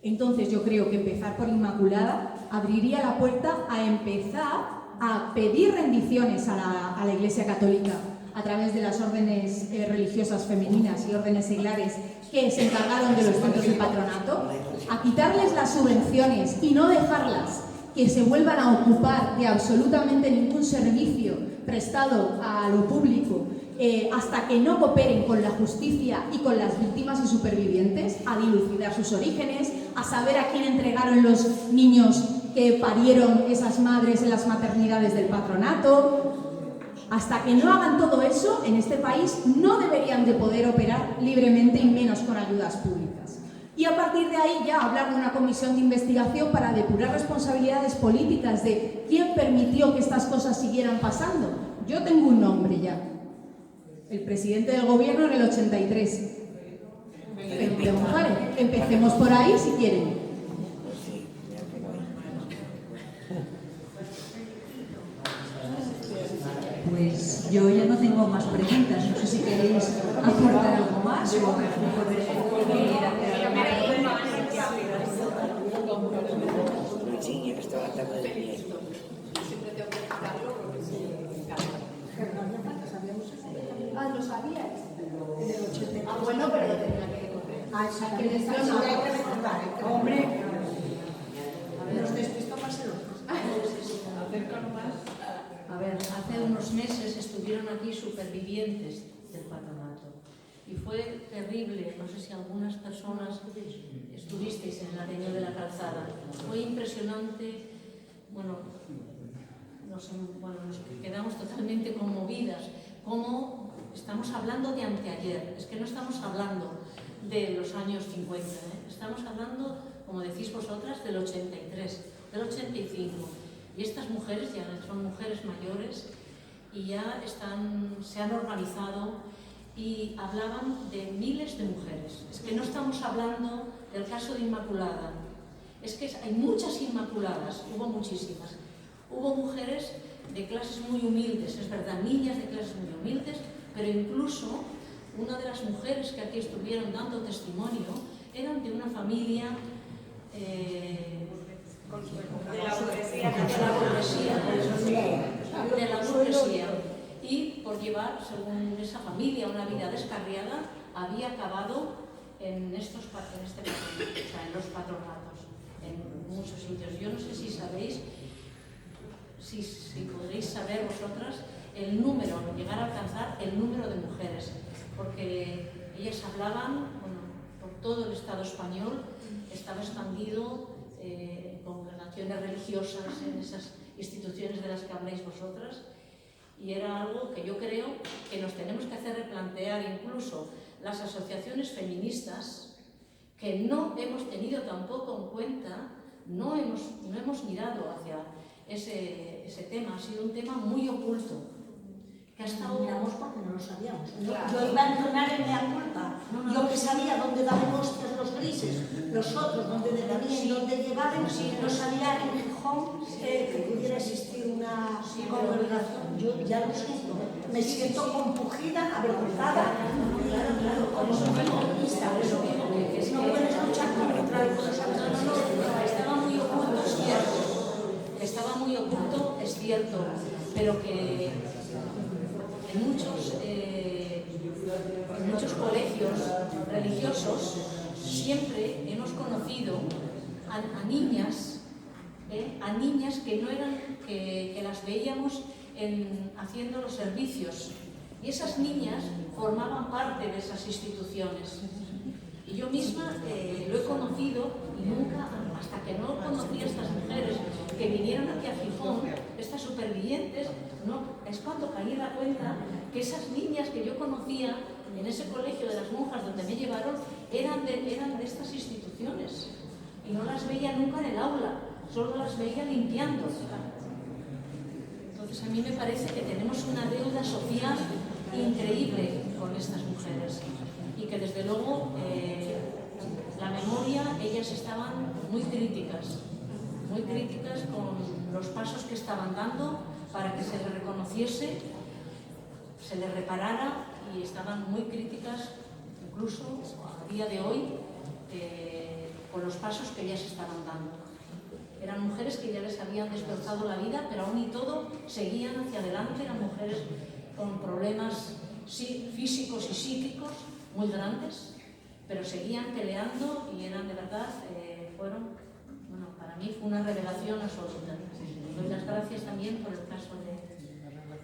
Entonces yo creo que empezar por Inmaculada abriría la puerta a empezar a pedir rendiciones a la Iglesia Católica a través de las órdenes religiosas femeninas y órdenes seglares que se encargaron de los centros de patronato, a quitarles las subvenciones y no dejarlas que se vuelvan a ocupar de absolutamente ningún servicio prestado a lo público hasta que no cooperen con la justicia y con las víctimas y supervivientes, a dilucidar sus orígenes, a saber a quién entregaron los niños que parieron esas madres en las maternidades del patronato. Hasta que no hagan todo eso, en este país no deberían de poder operar libremente y menos con ayudas públicas. Y a partir de ahí ya hablar de una comisión de investigación para depurar responsabilidades políticas de quién permitió que estas cosas siguieran pasando. Yo tengo un nombre ya. El presidente del gobierno en el 83. Empecemos por ahí si quieren. Pues yo ya no tengo más preguntas. No sé si queréis aportar algo más o Sí, ya estaba tarde de miedo. Ah, ¿lo sabías? En el 80. Ah, bueno, pero lo tenía que coger. Ah, exacto. Que les hay que recordar. Hombre. Los despisto más locos. Acércalo más. A ver, hace unos meses estuvieron aquí supervivientes del patronato y fue terrible. No sé si algunas personas estuvisteis en el Ateneo de la Calzada. Fue impresionante. Bueno, nos quedamos totalmente conmovidas. Como estamos hablando de anteayer, es que no estamos hablando de los años 50, estamos hablando, como decís vosotras, del 83, del 85. Y estas mujeres ya son mujeres mayores y ya se han organizado y hablaban de miles de mujeres. Es que no estamos hablando del caso de Inmaculada, es que hay muchas Inmaculadas, hubo muchísimas. Hubo mujeres de clases muy humildes, es verdad, niñas de clases muy humildes, pero incluso una de las mujeres que aquí estuvieron dando testimonio eran de una familia de la burguesía, y por llevar, según esa familia, una vida descarriada, había acabado en los patronatos, en muchos sitios. Yo no sé si sabéis, si podréis saber vosotras el número, llegar a alcanzar el número de mujeres, porque ellas hablaban, por todo el Estado español, estaba expandido congregaciones religiosas en esas instituciones de las que habláis vosotras, y era algo que yo creo que nos tenemos que hacer replantear, incluso las asociaciones feministas, que no hemos tenido tampoco en cuenta, no hemos mirado hacia ese tema. Ha sido un tema muy oculto, que ha estado... Miramos porque no lo sabíamos. Claro. Yo iba a entonar en la culpa. Yo que sabía dónde daban hostias los grises, los otros dónde deberían, dónde llegaban, no sabía en Gijón que pudiera existir una congregación. Yo ya lo siento, me siento compugida, avergonzada. Claro, como soy feminista, pero no puedes luchar contra el Estaba muy oculto, es cierto. Estaba muy oculto, es cierto, pero que en muchos colegios religiosos siempre hemos conocido a niñas que no eran, que las veíamos haciendo los servicios, y esas niñas formaban parte de esas instituciones. Y yo misma lo he conocido, y nunca, hasta que no conocí a estas mujeres que vinieron aquí a Gijón, estas supervivientes, es cuando caí en la cuenta que esas niñas que yo conocía en ese colegio de las monjas donde me llevaron eran de estas instituciones, y no las veía nunca en el aula, solo las veía limpiando. Entonces a mí me parece que tenemos una deuda social increíble con estas mujeres, y que desde luego la memoria, ellas estaban muy críticas con los pasos que estaban dando para que se les reconociese, se les reparara, y estaban muy críticas incluso a día de hoy con los pasos que ellas estaban dando. Eran mujeres que ya les habían destrozado la vida, pero aún y todo seguían hacia adelante. Eran mujeres con problemas físicos y psíquicos muy grandes, pero seguían peleando, y eran de verdad, para mí fue una revelación absoluta. Doy las gracias también por el caso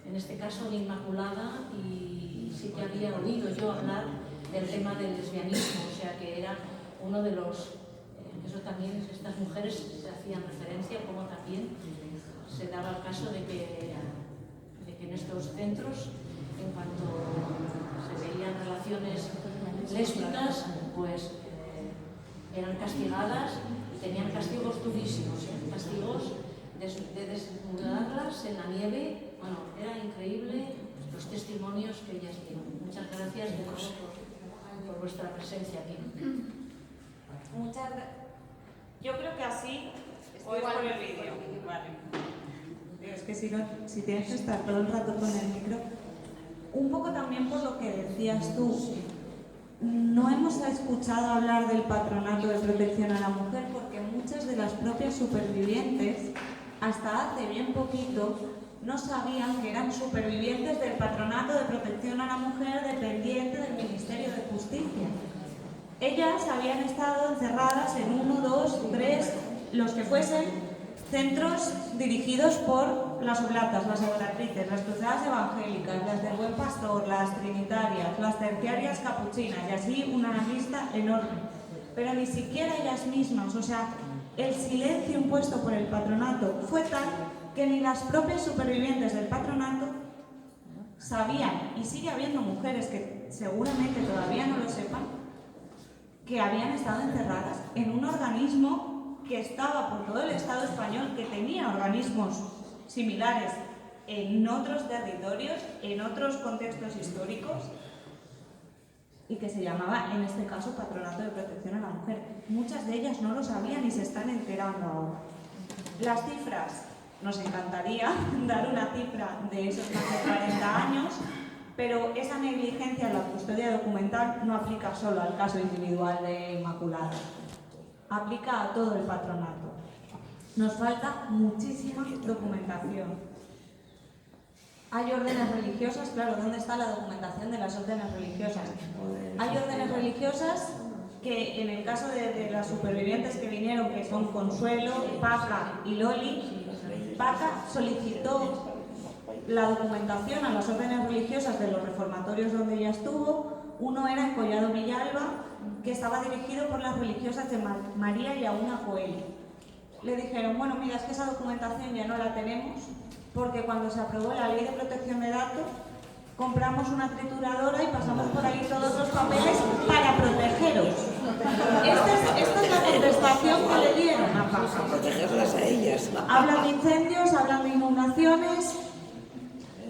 en este caso de Inmaculada, y sí que había oído yo hablar del tema del lesbianismo, o sea que era uno de los, eso también estas mujeres se hacían referencia, como también se daba el caso de que en estos centros, en cuanto se veían relaciones lésbicas, pues eran castigadas, y tenían castigos durísimos, castigos de desnudarlas en la nieve. Bueno, era increíble los testimonios que ellas dieron. Muchas gracias de nuevo por vuestra presencia aquí. Muchas gracias. Yo creo que así, o es por el vídeo. Vale. Es que si tienes que estar todo el rato con el micro, un poco también por lo que decías tú, no hemos escuchado hablar del patronato de protección a la mujer, porque muchas de las propias supervivientes, hasta hace bien poquito, no sabían que eran supervivientes del patronato de protección a la mujer dependiente del Ministerio de Justicia. Ellas habían estado encerradas en 1, 2, 3, los que fuesen, centros dirigidos por las oblatas, las oblatrices, las cruzadas evangélicas, las del Buen Pastor, las trinitarias, las terciarias capuchinas, y así una lista enorme. Pero ni siquiera ellas mismas, o sea, el silencio impuesto por el patronato fue tal que ni las propias supervivientes del patronato sabían, y sigue habiendo mujeres que seguramente todavía no lo sepan, que habían estado encerradas en un organismo que estaba por todo el Estado español, que tenía organismos similares en otros territorios, en otros contextos históricos, y que se llamaba, en este caso, Patronato de Protección a la Mujer. Muchas de ellas no lo sabían y se están enterando ahora. Las cifras, nos encantaría dar una cifra de esos más de 40 años, pero esa negligencia en la custodia documental no aplica solo al caso individual de Inmaculada, aplica a todo el patronato. Nos falta muchísima documentación. Hay órdenes religiosas, claro, ¿dónde está la documentación de las órdenes religiosas? Hay órdenes religiosas que en el caso de las supervivientes que vinieron, que son Consuelo, Paca y Loli, Paca solicitó la documentación a las órdenes religiosas de los reformatorios donde ella estuvo. Uno era en Collado Villalba, que estaba dirigido por las religiosas de María y Auna Coelho. Le dijeron, bueno, mira, es que esa documentación ya no la tenemos, porque cuando se aprobó la Ley de Protección de Datos, compramos una trituradora y pasamos por ahí todos los papeles para protegeros. Esta es la contestación que le dieron a Paca. Para protegerlas a ellas. Hablan de incendios, hablan de inundaciones.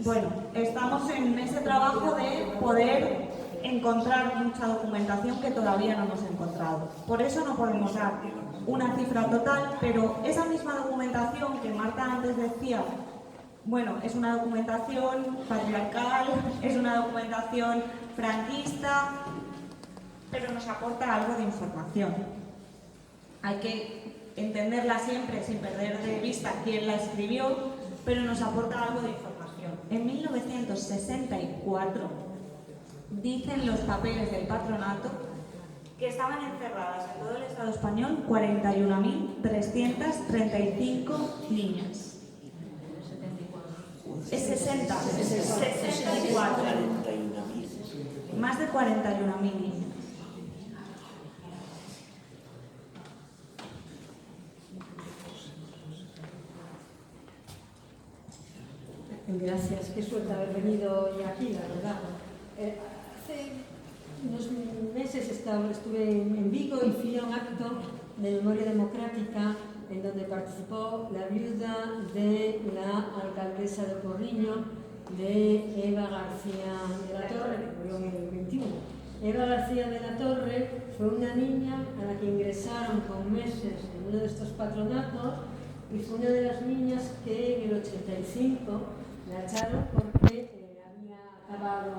Bueno, estamos en ese trabajo de poder encontrar mucha documentación que todavía no hemos encontrado. Por eso no podemos dar una cifra total, pero esa misma documentación que Marta antes decía, bueno, es una documentación patriarcal, es una documentación franquista, pero nos aporta algo de información. Hay que entenderla siempre sin perder de vista quién la escribió, pero nos aporta algo de información. En 1964 dicen los papeles del patronato que estaban encerradas en todo el Estado español 41.335 niñas. Es 64. Más de 41.000 niñas. Gracias, qué suerte haber venido ya aquí, la verdad. Hace unos meses estuve en Vigo y fui a un acto de memoria democrática en donde participó la viuda de la alcaldesa de Porriño, de Eva García de la Torre, que murió en el 21. Eva García de la Torre fue una niña a la que ingresaron con meses en uno de estos patronatos y fue una de las niñas que en el 85 la echaron porque había acabado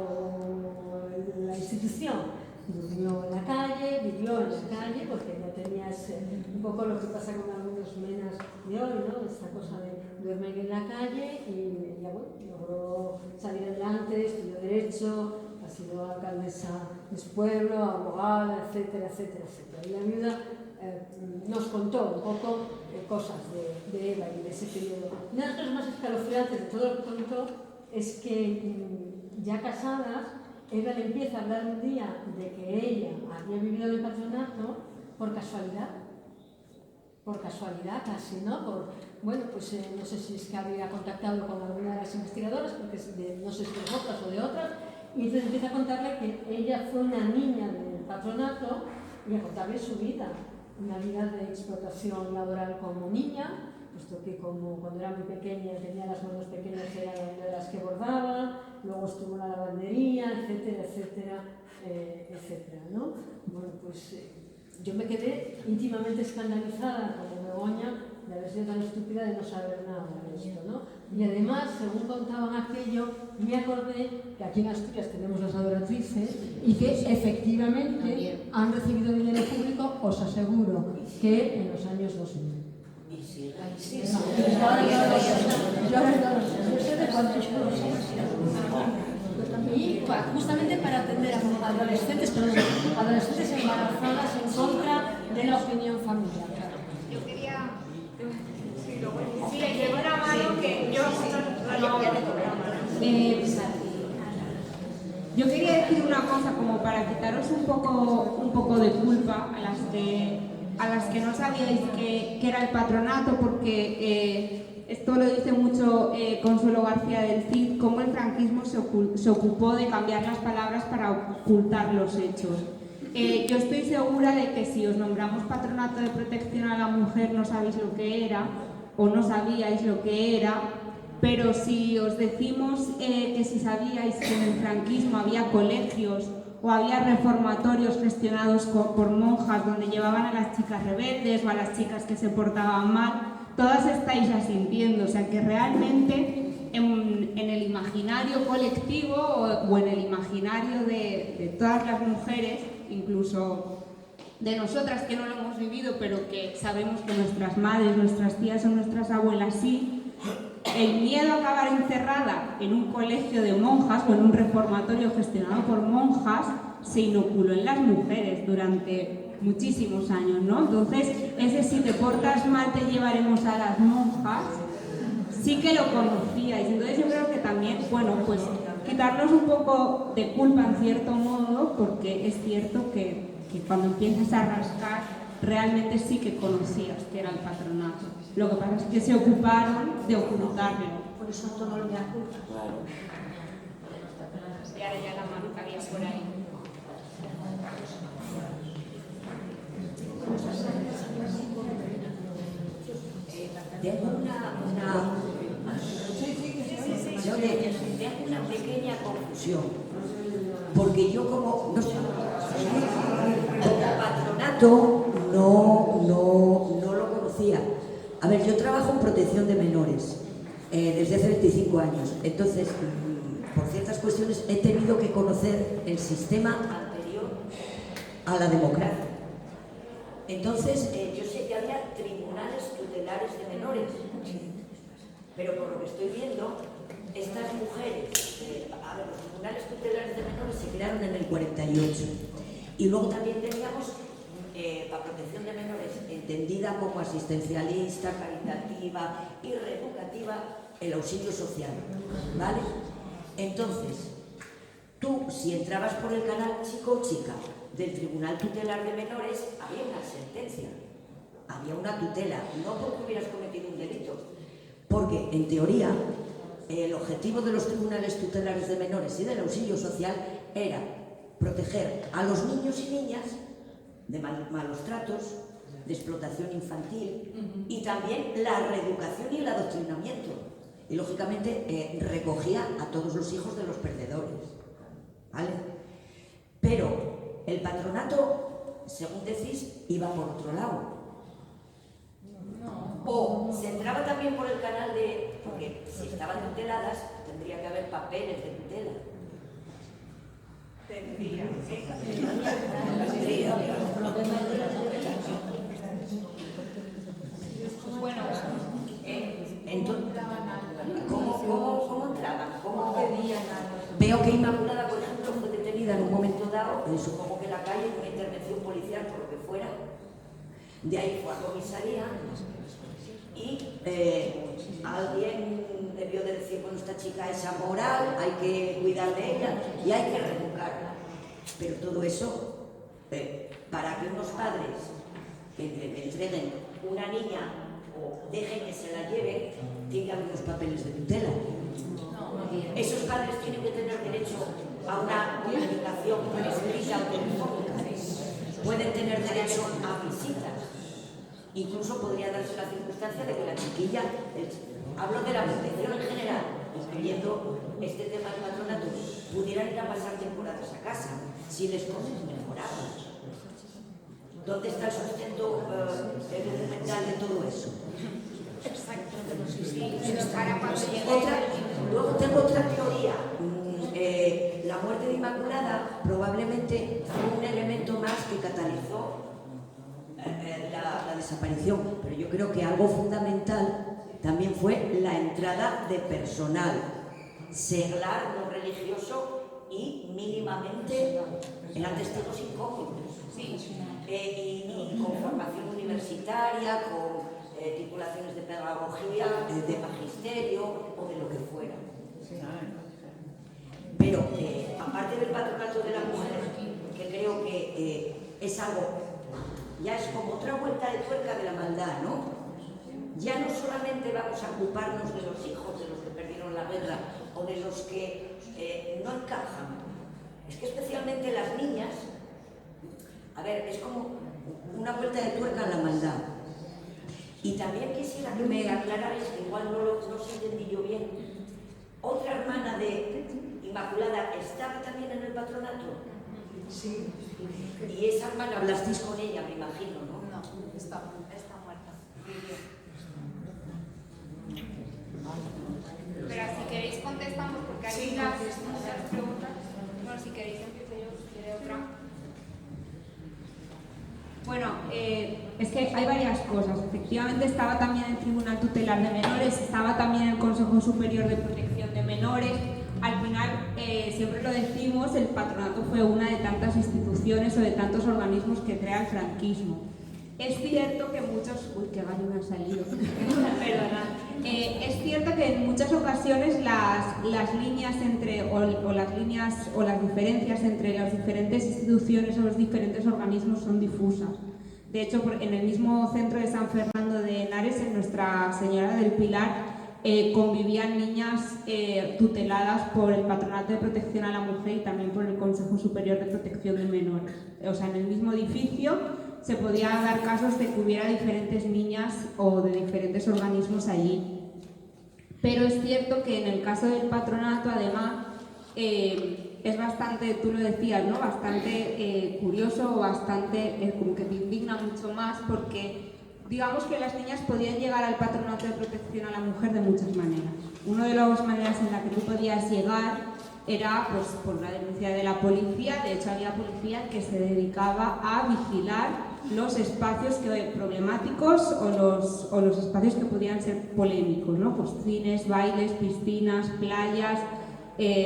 la institución. Vivió en la calle porque no tenía un poco lo que pasa con algunos menas de hoy, ¿no? Esta cosa de duermen en la calle y ya bueno, logró salir adelante, estudió Derecho, ha sido alcaldesa de su pueblo, abogada, etcétera, etcétera, etcétera. Y la viuda nos contó un poco cosas de Eva y de ese periodo. Una de las cosas más escalofriantes de todo lo que contó es que ya casadas, Eva le empieza a hablar un día de que ella había vivido en el patronato por casualidad casi, ¿no? Bueno, pues no sé si es que había contactado con alguna de las investigadoras, porque no sé si de otras o de otras, y entonces empieza a contarle que ella fue una niña del patronato y a contarle su vida, una vida de explotación laboral como niña, puesto que como cuando era muy pequeña tenía las manos pequeñas, era de las que bordaba, luego estuvo en la lavandería, etcétera, etcétera, etcétera, ¿no? Bueno, pues yo me quedé íntimamente escandalizada como Begoña de haber sido tan estúpida de no saber nada de esto, ¿no? Y además, según contaban aquello, me acordé que aquí en Asturias tenemos las adoratrices y que efectivamente han recibido dinero público, os aseguro, que en los años 2000. Y justamente para atender a adolescentes embarazadas en contra de la opinión familiar. Yo quería... Sí, luego Yo quería decir una cosa como para quitaros un poco de culpa a las que no sabíais que era el patronato, porque esto lo dice mucho Consuelo García del Cid, cómo el franquismo se ocupó de cambiar las palabras para ocultar los hechos. Yo estoy segura de que si os nombramos Patronato de Protección a la Mujer no sabéis lo que era, o no sabíais lo que era, pero si os decimos que si sabíais que en el franquismo había colegios o había reformatorios gestionados por monjas donde llevaban a las chicas rebeldes o a las chicas que se portaban mal, todas estáis asintiendo, o sea que realmente en el imaginario colectivo o en el imaginario de todas las mujeres, incluso de nosotras que no lo hemos vivido, pero que sabemos que nuestras madres, nuestras tías o nuestras abuelas sí, el miedo a acabar encerrada en un colegio de monjas o en un reformatorio gestionado por monjas se inoculó en las mujeres durante muchísimos años, ¿no? Entonces, ese si te portas mal te llevaremos a las monjas, sí que lo conocíais. Entonces yo creo que también, bueno, pues quitarnos un poco de culpa en cierto modo, porque es cierto que cuando empiezas a rascar realmente sí que conocías que era el patronato. Lo que pasa es que se ocuparon de ocultarlo. Por eso todo lo me culpa. Y ahora ya la mano que había por ahí. Tengo una pequeña confusión, porque yo como no sé, el patronato no lo conocía. A ver, yo trabajo en protección de menores desde hace 25 años, entonces por ciertas cuestiones he tenido que conocer el sistema anterior a la democracia. Entonces, yo sé que había tribunales tutelares de menores, pero por lo que estoy viendo, estas mujeres, los tribunales tutelares de menores se crearon en el 48. Y luego también teníamos, para protección de menores, entendida como asistencialista, caritativa y reeducativa, el auxilio social, ¿vale? Entonces, tú, si entrabas por el canal chico o chica del Tribunal Tutelar de Menores, había una sentencia, había una tutela, no porque hubieras cometido un delito, porque en teoría el objetivo de los tribunales tutelares de menores y del auxilio social era proteger a los niños y niñas de malos tratos, de explotación infantil y también la reeducación y el adoctrinamiento. Y lógicamente recogía a todos los hijos de los perdedores, ¿vale? Pero el patronato, según decís, iba por otro lado. O se entraba también por el canal de... Porque si estaban tuteladas, tendría que haber papeles de tutela. Tendría. Bueno, entonces, ¿cómo entraban? ¿Cómo pedían? Veo que Inmaculada, por ejemplo, fue detenida en un momento dado, supongo que en la calle, una intervención policial, por lo que fuera. De ahí fue a comisaría y alguien debió de decir, bueno, esta chica es amoral, hay que cuidar de ella y hay que reeducarla. Pero todo eso, para que unos padres que le entreguen una niña o dejen que se la lleven, tiene que haber unos papeles de tutela. Esos padres tienen que tener derecho a una comunicación escrita o telefónica. Pueden tener derecho a visitas. Incluso podría darse la circunstancia de que la chiquilla, hablo de la protección en general, incluyendo este tema del patronato, pudieran ir a pasar temporadas a casa, si les cosas mejoradas. ¿Dónde está el sustento documental de todo eso? exacto, para cuando llegue... Luego tengo otra teoría. La muerte de Inmaculada probablemente fue un elemento más que catalizó la desaparición, pero yo creo que algo fundamental también fue la entrada de personal seglar, no religioso y mínimamente eran testigos incógnitos, y con formación universitaria, con titulaciones de pedagogía, de magisterio o de lo que fuera. pero aparte del patronato de la mujer, que creo que es algo, ya es como otra vuelta de tuerca de la maldad, ¿no? Ya no solamente vamos a ocuparnos de los hijos, de los que perdieron la guerra o de los que no encajan, es que especialmente las niñas, a ver, es como una vuelta de tuerca a la maldad. Y también quisiera que me aclararais, que igual no se entendí yo bien, otra hermana de Inmaculada estaba también en el patronato. Sí. Y esa hermana hablasteis con ella, me imagino, ¿no? No, está muerta. Pero si queréis contestamos, porque hay muchas preguntas. Bueno, si queréis empiezo yo, si quiere otra. Bueno, es que hay varias cosas. Efectivamente estaba también el Tribunal Tutelar de Menores, estaba también el Consejo Superior de Protección de Menores. Al final, siempre lo decimos, el patronato fue una de tantas instituciones o de tantos organismos que crea el franquismo. Es cierto que muchos... Uy, qué gallo me ha salido. Perdonad. Es cierto que en muchas ocasiones las líneas entre, o las líneas o las diferencias entre las diferentes instituciones o los diferentes organismos son difusas. De hecho, en el mismo centro de San Fernando de Henares, en Nuestra Señora del Pilar, convivían niñas tuteladas por el Patronato de Protección a la Mujer y también por el Consejo Superior de Protección de Menores. O sea, en el mismo edificio se podía dar casos de que hubiera diferentes niñas o de diferentes organismos allí. Pero es cierto que en el caso del patronato, además, es bastante, tú lo decías, ¿no? Bastante curioso o bastante, como que te indigna mucho más porque digamos que las niñas podían llegar al patronato de protección a la mujer de muchas maneras. Una de las maneras en las que tú podías llegar era pues, por la denuncia de la policía. De hecho, había policía que se dedicaba a vigilar los espacios problemáticos o los espacios que podían ser polémicos, ¿no? Pues cines, bailes, piscinas, playas,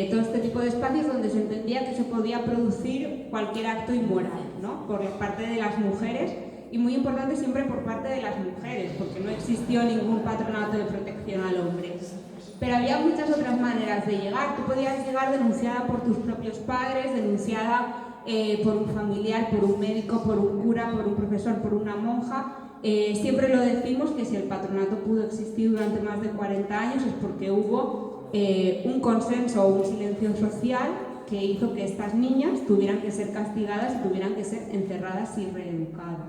todo este tipo de espacios donde se entendía que se podía producir cualquier acto inmoral, ¿no? Por parte de las mujeres. Y muy importante siempre por parte de las mujeres, porque no existió ningún patronato de protección al hombre. Pero había muchas otras maneras de llegar. Tú podías llegar denunciada por tus propios padres, denunciada por un familiar, por un médico, por un cura, por un profesor, por una monja. Siempre lo decimos que si el patronato pudo existir durante más de 40 años es porque hubo un consenso o un silencio social que hizo que estas niñas tuvieran que ser castigadas y tuvieran que ser encerradas y reeducadas.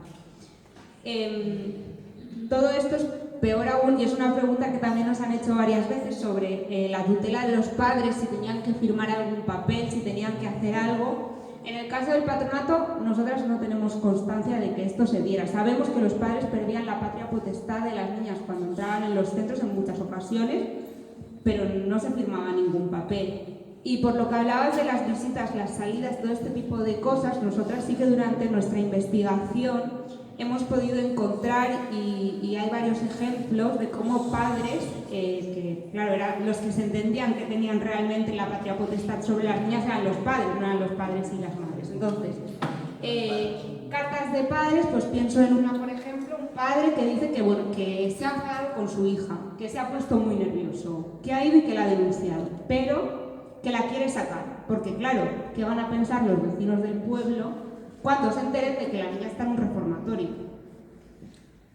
Todo esto es peor aún, y es una pregunta que también nos han hecho varias veces sobre la tutela de los padres, si tenían que firmar algún papel, si tenían que hacer algo. En el caso del patronato, nosotras no tenemos constancia de que esto se diera. Sabemos que los padres perdían la patria potestad de las niñas cuando entraban en los centros en muchas ocasiones, pero no se firmaba ningún papel. Y por lo que hablabas de las visitas, las salidas, todo este tipo de cosas, nosotras sí que durante nuestra investigación hemos podido encontrar, y hay varios ejemplos de cómo padres, que claro, eran los que se entendían que tenían realmente la patria potestad sobre las niñas, eran los padres, no eran los padres y las madres. Entonces, cartas de padres, pues pienso en una, por ejemplo, un padre que dice que, bueno, que se ha enfadado con su hija, que se ha puesto muy nervioso, que ha ido y que la ha denunciado, pero que la quiere sacar, porque claro, ¿qué van a pensar los vecinos del pueblo cuando se enteren de que la niña está en un reformatorio?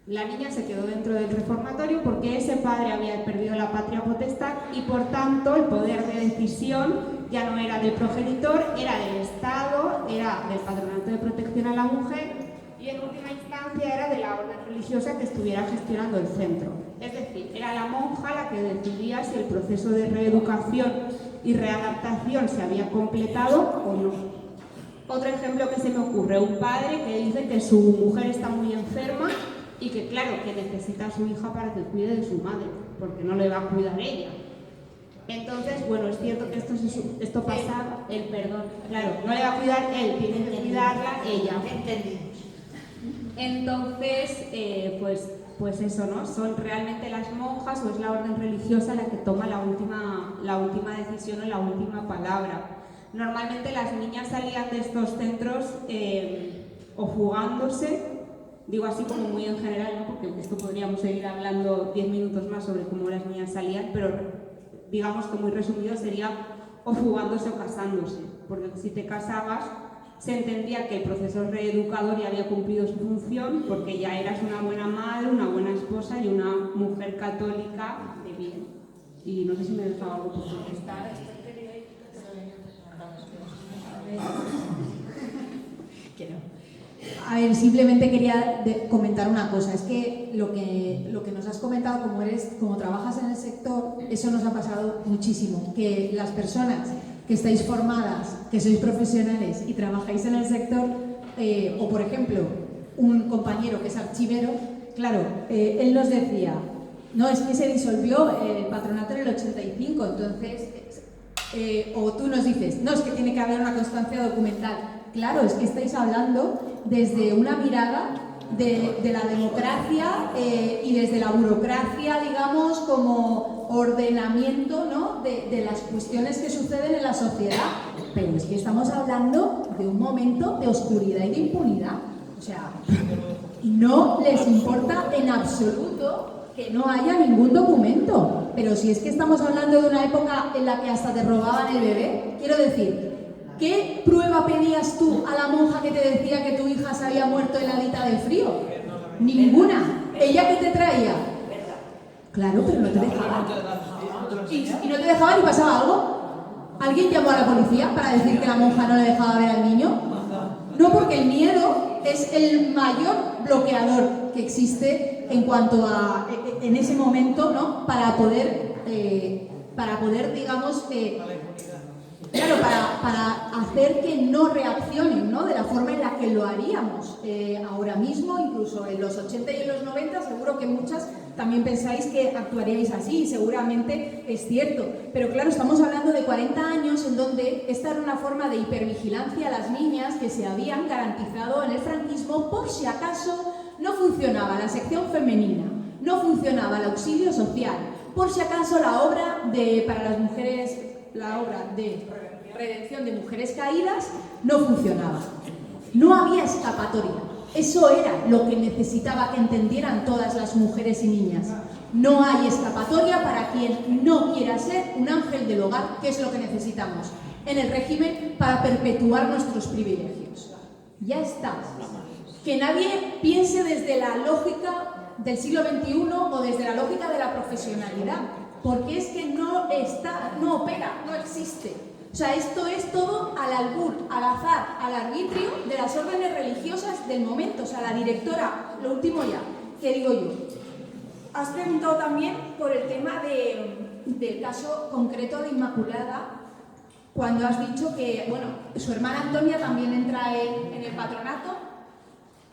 La niña se quedó dentro del reformatorio porque ese padre había perdido la patria potestad y por tanto el poder de decisión ya no era del progenitor, era del Estado, era del Patronato de Protección a la Mujer y en última instancia era de la orden religiosa que estuviera gestionando el centro. Es decir, era la monja la que decidía si el proceso de reeducación y readaptación se había completado o no. Otro ejemplo que se me ocurre, un padre que dice que su mujer está muy enferma y que claro, que necesita a su hija para que cuide de su madre, porque no le va a cuidar ella. Entonces, bueno, es cierto que esto pasaba, el perdón, claro, no le va a cuidar él, tiene que cuidarla ella. Entonces, pues eso, ¿no? ¿Son realmente las monjas o es la orden religiosa la que toma la última decisión o la última palabra? Normalmente las niñas salían de estos centros o fugándose, digo así como muy en general, ¿no? Porque esto podríamos seguir hablando 10 minutos más sobre cómo las niñas salían, pero digamos que muy resumido sería o fugándose o casándose, porque si te casabas se entendía que el proceso reeducador ya había cumplido su función porque ya eras una buena madre, una buena esposa y una mujer católica de bien. Y no sé si me he dejado algo por contestar. A ver, simplemente quería comentar una cosa. Es que lo que nos has comentado, como trabajas en el sector, eso nos ha pasado muchísimo. Que las personas que estáis formadas, que sois profesionales y trabajáis en el sector, o por ejemplo, un compañero que es archivero, claro, él nos decía, no, es que se disolvió el patronato en el 85, entonces, o tú nos dices, no, es que tiene que haber una constancia documental. Claro, es que estáis hablando desde una mirada de la democracia y desde la burocracia, digamos, como ordenamiento, ¿no?, de las cuestiones que suceden en la sociedad. Pero es que estamos hablando de un momento de oscuridad y de impunidad. O sea, no les importa en absoluto que no haya ningún documento. Pero si es que estamos hablando de una época en la que hasta te robaban el bebé, quiero decir, ¿qué prueba pedías tú a la monja que te decía que tu hija se había muerto heladita de frío? Ninguna. ¿Ella qué te traía? Claro, pero no te dejaba. ¿Y no te dejaban y pasaba algo? ¿Alguien llamó a la policía para decir que la monja no le dejaba ver al niño? No, porque el miedo es el mayor bloqueador que existe en cuanto a, en ese momento, ¿no?, para poder, digamos, claro, para hacer que no reaccionen, ¿no?, de la forma en la que lo haríamos ahora mismo, incluso en los 80 y en los 90, seguro que muchas también pensáis que actuaríais así, y seguramente es cierto. Pero claro, estamos hablando de 40 años en donde esta era una forma de hipervigilancia a las niñas que se habían garantizado en el franquismo por si acaso no funcionaba la sección femenina, no funcionaba el auxilio social, por si acaso la obra para las mujeres, la obra de redención de mujeres caídas no funcionaba. No había escapatoria. Eso era lo que necesitaba que entendieran todas las mujeres y niñas. No hay escapatoria para quien no quiera ser un ángel del hogar, que es lo que necesitamos en el régimen para perpetuar nuestros privilegios. Ya está. Que nadie piense desde la lógica del siglo XXI o desde la lógica de la profesionalidad, porque es que no opera, no existe. O sea, esto es todo al albur, al azar, al arbitrio de las órdenes religiosas del momento. O sea, la directora, lo último ya, ¿qué digo yo? Has preguntado también por el tema del caso concreto de Inmaculada, cuando has dicho que, bueno, su hermana Antonia también entra en el patronato.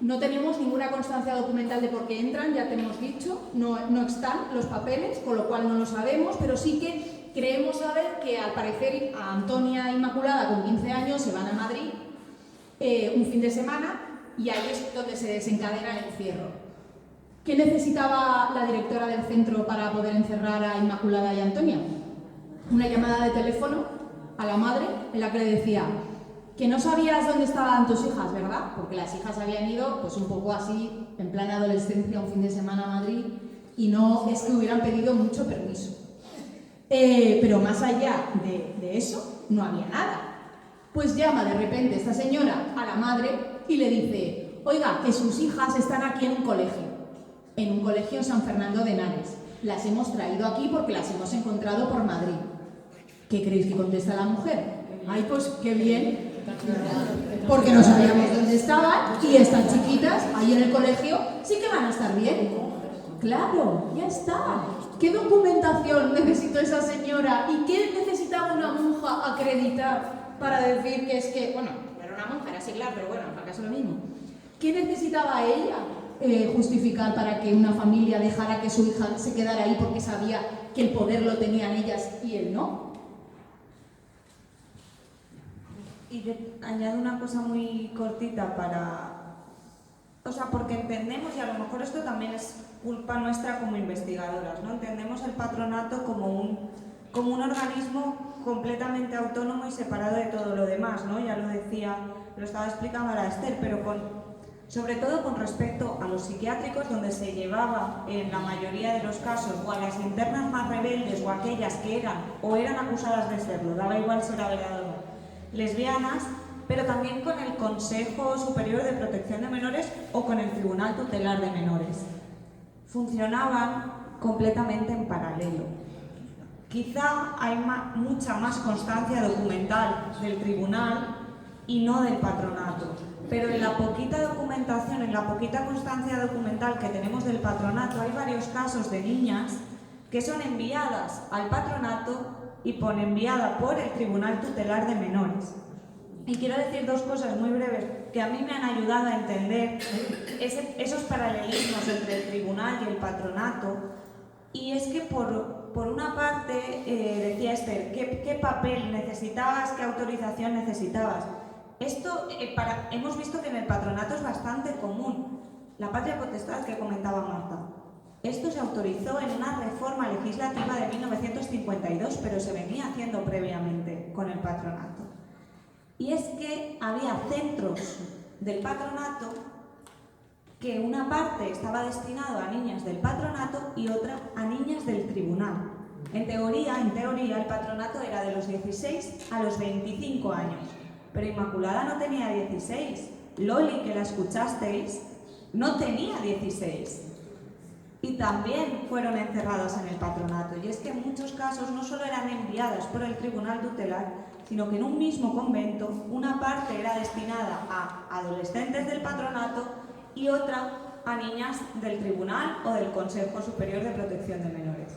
No tenemos ninguna constancia documental de por qué entran, ya te hemos dicho, no están los papeles, con lo cual no lo sabemos, pero sí que creemos saber que al parecer a Antonia Inmaculada con 15 años se van a Madrid un fin de semana y ahí es donde se desencadena el encierro. ¿Qué necesitaba la directora del centro para poder encerrar a Inmaculada y a Antonia? Una llamada de teléfono a la madre en la que le decía que no sabías dónde estaban tus hijas, ¿verdad? Porque las hijas habían ido pues un poco así, en plan adolescencia, un fin de semana a Madrid y no es que hubieran pedido mucho permiso. Pero más allá de eso, no había nada. Pues llama de repente esta señora a la madre y le dice: oiga, que sus hijas están aquí en un colegio en San Fernando de Henares. Las hemos traído aquí porque las hemos encontrado por Madrid. ¿Qué creéis que contesta la mujer? Ay, pues qué bien, porque no sabíamos dónde estaban y están chiquitas ahí en el colegio, sí que van a estar bien. Claro, ya está. ¿Qué documentación necesitó esa señora y qué necesitaba una monja acreditar para decir que es que, bueno, no era una monja, era seglar, pero bueno, para caso lo mismo? ¿Qué necesitaba ella justificar para que una familia dejara que su hija se quedara ahí porque sabía que el poder lo tenían ellas y él no? Y yo añado una cosa muy cortita porque entendemos, y a lo mejor esto también es culpa nuestra como investigadoras, ¿no? Entendemos el patronato como un organismo completamente autónomo y separado de todo lo demás, ¿no? Ya lo decía, lo estaba explicando ahora Esther, pero sobre todo con respecto a los psiquiátricos, donde se llevaba en la mayoría de los casos o a las internas más rebeldes o aquellas que eran acusadas de serlo, daba igual si era verdad o no, lesbianas, pero también con el Consejo Superior de Protección de Menores o con el Tribunal Tutelar de Menores. Funcionaban completamente en paralelo. Quizá hay mucha más constancia documental del tribunal y no del patronato, pero en la poquita documentación, en la poquita constancia documental que tenemos del patronato, hay varios casos de niñas que son enviadas al patronato y enviada por el Tribunal Tutelar de Menores. Y quiero decir dos cosas muy breves que a mí me han ayudado a entender esos paralelismos entre el tribunal y el patronato. Y es que por una parte, decía Esther, ¿qué papel necesitabas, qué autorización necesitabas? Esto hemos visto que en el patronato es bastante común. La patria potestad que comentaba Marta. Esto se autorizó en una reforma legislativa de 1952, pero se venía haciendo previamente con el patronato. Y es que había centros del patronato que una parte estaba destinado a niñas del patronato y otra a niñas del tribunal. En teoría, el patronato era de los 16 a los 25 años, pero Inmaculada no tenía 16. Loli, que la escuchasteis, no tenía 16. Y también fueron encerradas en el patronato. Y es que en muchos casos no solo eran enviadas por el tribunal tutelar, sino que en un mismo convento una parte era destinada a adolescentes del patronato y otra a niñas del tribunal o del Consejo Superior de Protección de Menores.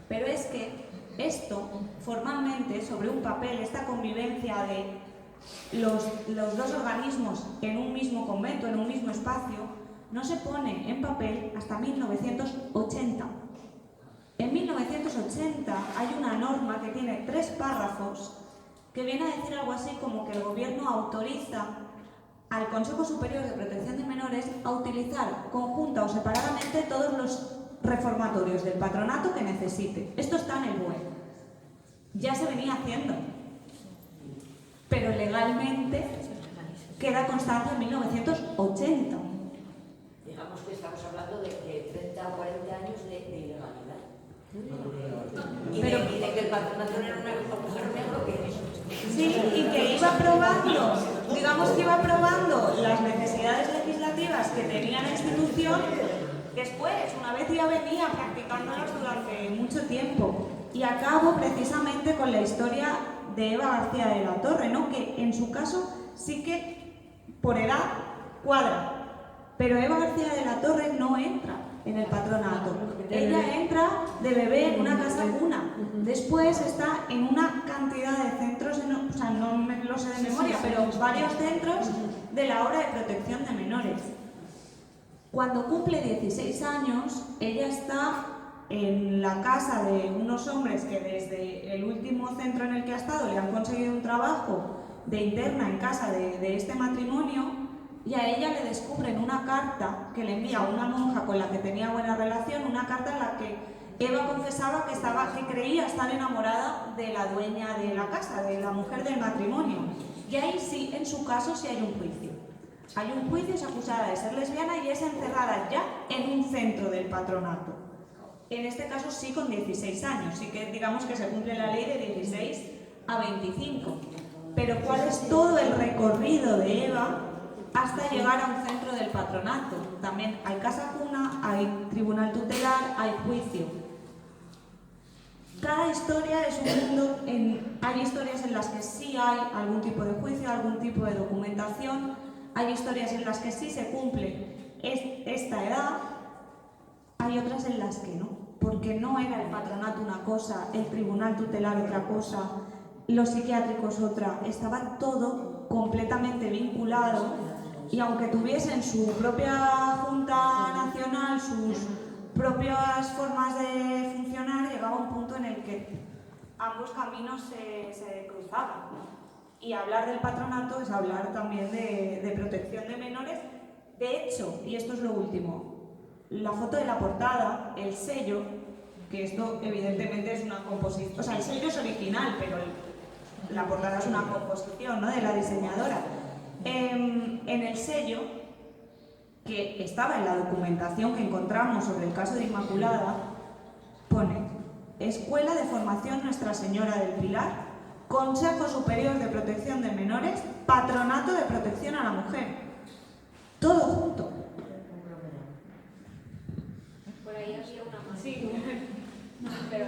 Pero es que esto, formalmente, sobre un papel, esta convivencia de los dos organismos en un mismo convento, en un mismo espacio, no se pone en papel hasta 1980. En 1980 hay una norma que tiene 3 párrafos que viene a decir algo así como que el gobierno autoriza al Consejo Superior de Protección de Menores a utilizar conjunta o separadamente todos los reformatorios del patronato que necesite. Esto está en el BOE. Ya se venía haciendo, pero legalmente queda constancia en 1980. Digamos que estamos hablando de 30 o 40 años de ilegalidad. Y de que el patronato era un agujero negro que es. Sí, y que iba probando, digamos que iba probando las necesidades legislativas que tenía la institución. Después, una vez ya venía practicándolas durante mucho tiempo. Y acabo precisamente con la historia de Eva García de la Torre, ¿no? Que en su caso sí que por edad cuadra, pero Eva García de la Torre no entra en el patronato. Ella entra de bebé en una casa cuna. Después está en una cantidad de centros, o sea, no me lo sé de memoria, pero varios centros de la obra de protección de menores. Cuando cumple 16 años, ella está en la casa de unos hombres que desde el último centro en el que ha estado le han conseguido un trabajo de interna en casa de este matrimonio, y a ella le descubren una carta que le envía una monja con la que tenía buena relación, una carta en la que Eva confesaba que creía estar enamorada de la dueña de la casa, de la mujer del matrimonio. Y ahí sí, en su caso, sí hay un juicio. Hay un juicio, es acusada de ser lesbiana y es encerrada ya en un centro del patronato. En este caso sí con 16 años, sí que digamos que se cumple la ley de 16 a 25. Pero ¿cuál es todo el recorrido de Eva hasta llegar a un centro del patronato? También hay casa cuna, hay tribunal tutelar, hay juicio. Cada historia es un mundo, hay historias en las que sí hay algún tipo de juicio, algún tipo de documentación, hay historias en las que sí se cumple esta edad, hay otras en las que no, porque no era el patronato una cosa, el tribunal tutelar otra cosa, los psiquiátricos otra, estaba todo completamente vinculado. Y aunque tuviesen su propia Junta Nacional, sus propias formas de funcionar, llegaba un punto en el que ambos caminos se cruzaban, ¿no? Y hablar del patronato es hablar también de protección de menores. De hecho, y esto es lo último, la foto de la portada, el sello, que esto evidentemente es una composición, o sea, el sello es original, pero la portada es una composición, ¿no?, de la diseñadora. En el sello que estaba en la documentación que encontramos sobre el caso de Inmaculada, pone Escuela de Formación Nuestra Señora del Pilar, Consejo Superior de Protección de Menores, Patronato de Protección a la Mujer. Todo junto. Por ahí había una más. Sí. Pero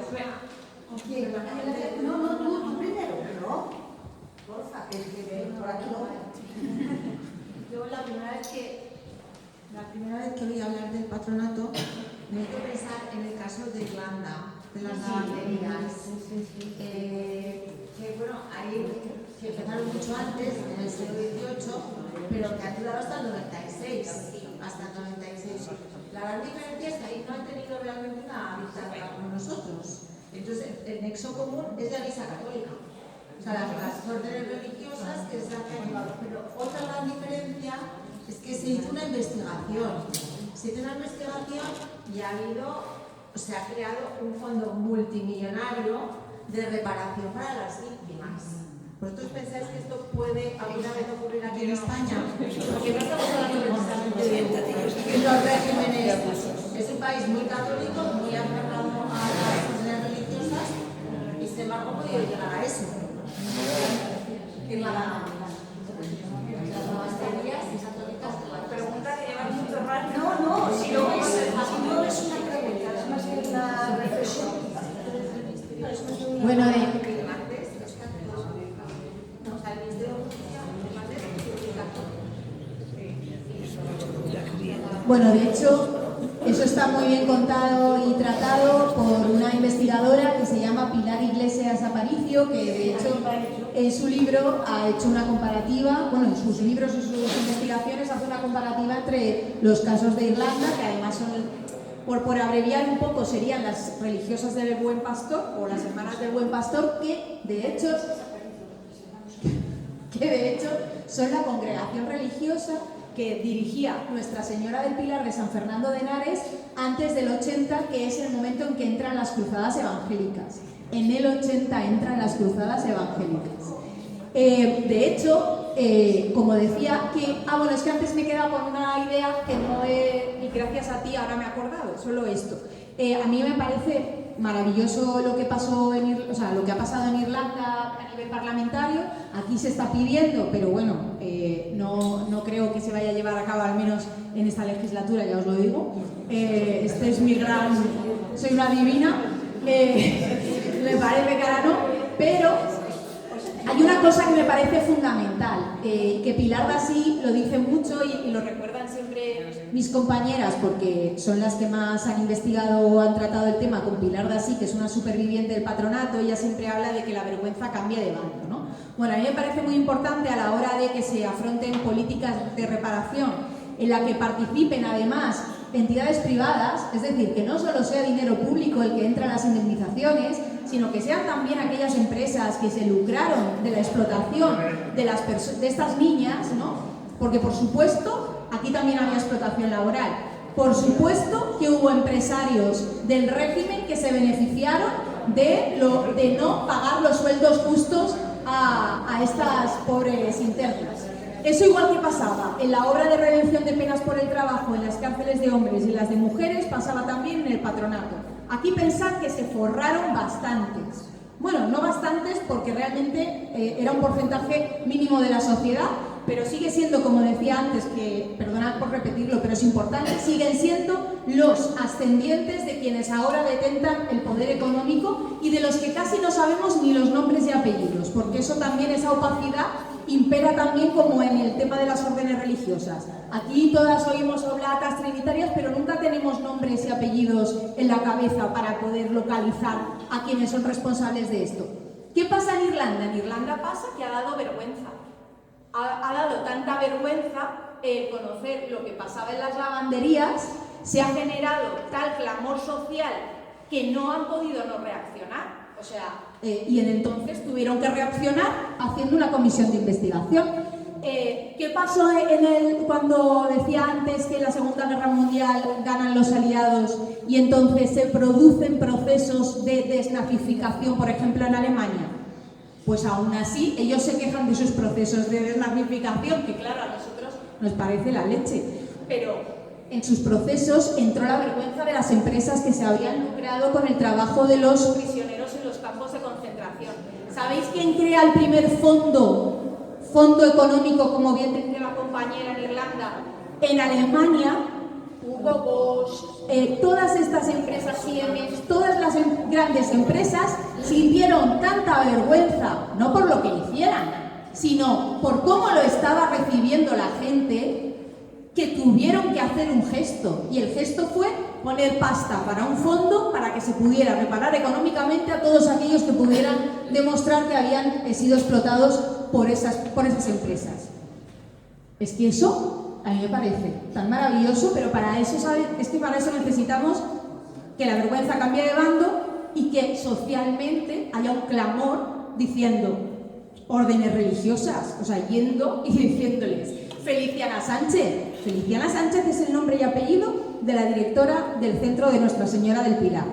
No, tú primero, ¿no? Porfa, que por aquí no. Yo la primera vez que oí hablar del patronato me hizo pensar en el caso de Irlanda, de las lavanderías, que bueno, ahí que empezaron mucho antes, en el siglo XVIII, pero que ha durado hasta el 96, La gran diferencia es que ahí no han tenido realmente una dictadura como nosotros. Entonces, el nexo común es la Iglesia Católica. O sea, las órdenes religiosas que se hacen. Pero otra gran diferencia es que se hizo una investigación. Y se ha creado un fondo multimillonario de reparación para las víctimas. ¿Vosotros pensáis que esto puede alguna vez ocurrir aquí en España? Porque no estamos hablando precisamente de los regímenes. Es un país muy católico, muy aferrado a las órdenes religiosas y sin embargo ha podido llegar a eso. Las lavanderías católicas de la Pregunta que lleva mucho rato. No, si no es una pregunta, es más bien una reflexión. Bueno, Bueno, de hecho, eso está muy bien contado y tratado por una investigadora que se llama Pilar Iglesias Aparicio, que de hecho en su libro ha hecho una comparativa, bueno, en sus libros y sus investigaciones hace una comparativa entre los casos de Irlanda, que además son, por abreviar un poco, serían las religiosas del Buen Pastor o las hermanas del Buen Pastor, que de hecho son la congregación religiosa que dirigía Nuestra Señora del Pilar de San Fernando de Henares antes del 80, que es el momento en que entran las cruzadas evangélicas. En el 80 entran las cruzadas evangélicas. De hecho, como decía, bueno, es que antes me he quedado con una idea que no he, y gracias a ti ahora me he acordado, solo esto. A mí me parece maravilloso lo que pasó lo que ha pasado en Irlanda a nivel parlamentario. Aquí se está pidiendo, pero bueno, no creo que se vaya a llevar a cabo, al menos en esta legislatura, ya os lo digo. Este es soy una divina, me parece que ahora no, pero hay una cosa que me parece fundamental, que Pilar Dassí lo dice mucho y lo recuerdan siempre mis compañeras, porque son las que más han investigado o han tratado el tema con Pilar Dassí, que es una superviviente del patronato. Ella siempre habla de que la vergüenza cambia de bando, ¿no? Bueno, a mí me parece muy importante a la hora de que se afronten políticas de reparación en la que participen además entidades privadas, es decir, que no solo sea dinero público el que entra en las indemnizaciones, sino que sean también aquellas empresas que se lucraron de la explotación de estas niñas, ¿no? Porque por supuesto, aquí también había explotación laboral. Por supuesto que hubo empresarios del régimen que se beneficiaron de no pagar los sueldos justos a estas pobres internas. Eso igual que pasaba en la obra de redención de penas por el trabajo en las cárceles de hombres y las de mujeres, pasaba también en el patronato. Aquí pensad que se forraron bastantes. Bueno, no bastantes porque realmente era un porcentaje mínimo de la sociedad, pero sigue siendo, como decía antes, que, perdonad por repetirlo, pero es importante, siguen siendo los ascendientes de quienes ahora detentan el poder económico y de los que casi no sabemos ni los nombres y apellidos, porque eso también, esa opacidad, impera también como en el tema de las órdenes religiosas. Aquí todas oímos oblatas trinitarias, pero nunca tenemos nombres y apellidos en la cabeza para poder localizar a quienes son responsables de esto. ¿Qué pasa en Irlanda? En Irlanda pasa que ha dado vergüenza. Ha dado tanta vergüenza conocer lo que pasaba en las lavanderías, se ha generado tal clamor social que no han podido no reaccionar. O sea, y entonces tuvieron que reaccionar haciendo una comisión de investigación. ¿Qué pasó cuando decía antes que en la Segunda Guerra Mundial ganan los aliados y entonces se producen procesos de desnazificación, por ejemplo, en Alemania? Pues aún así, ellos se quejan de sus procesos de desnazificación, que claro, a nosotros nos parece la leche. pero en sus procesos entró la vergüenza de las empresas que se habían lucrado con el trabajo de los prisioneros en los campos de concentración. ¿Sabéis quién crea el primer fondo económico, como bien decía la compañera, en Irlanda? En Alemania, Hugo Boss, todas estas empresas Siemens, todas las grandes empresas sintieron tanta vergüenza, no por lo que hicieran, sino por cómo lo estaba recibiendo la gente, que tuvieron que hacer un gesto, y el gesto fue poner pasta para un fondo para que se pudiera reparar económicamente a todos aquellos que pudieran demostrar que habían sido explotados por esas empresas. Es que eso a mí me parece tan maravilloso, pero para eso, ¿sabes? Es que para eso necesitamos que la vergüenza cambie de bando y que socialmente haya un clamor diciendo órdenes religiosas, o sea, yendo y diciéndoles Feliciana Sánchez. Feliciana Sánchez es el nombre y apellido de la directora del centro de Nuestra Señora del Pilar.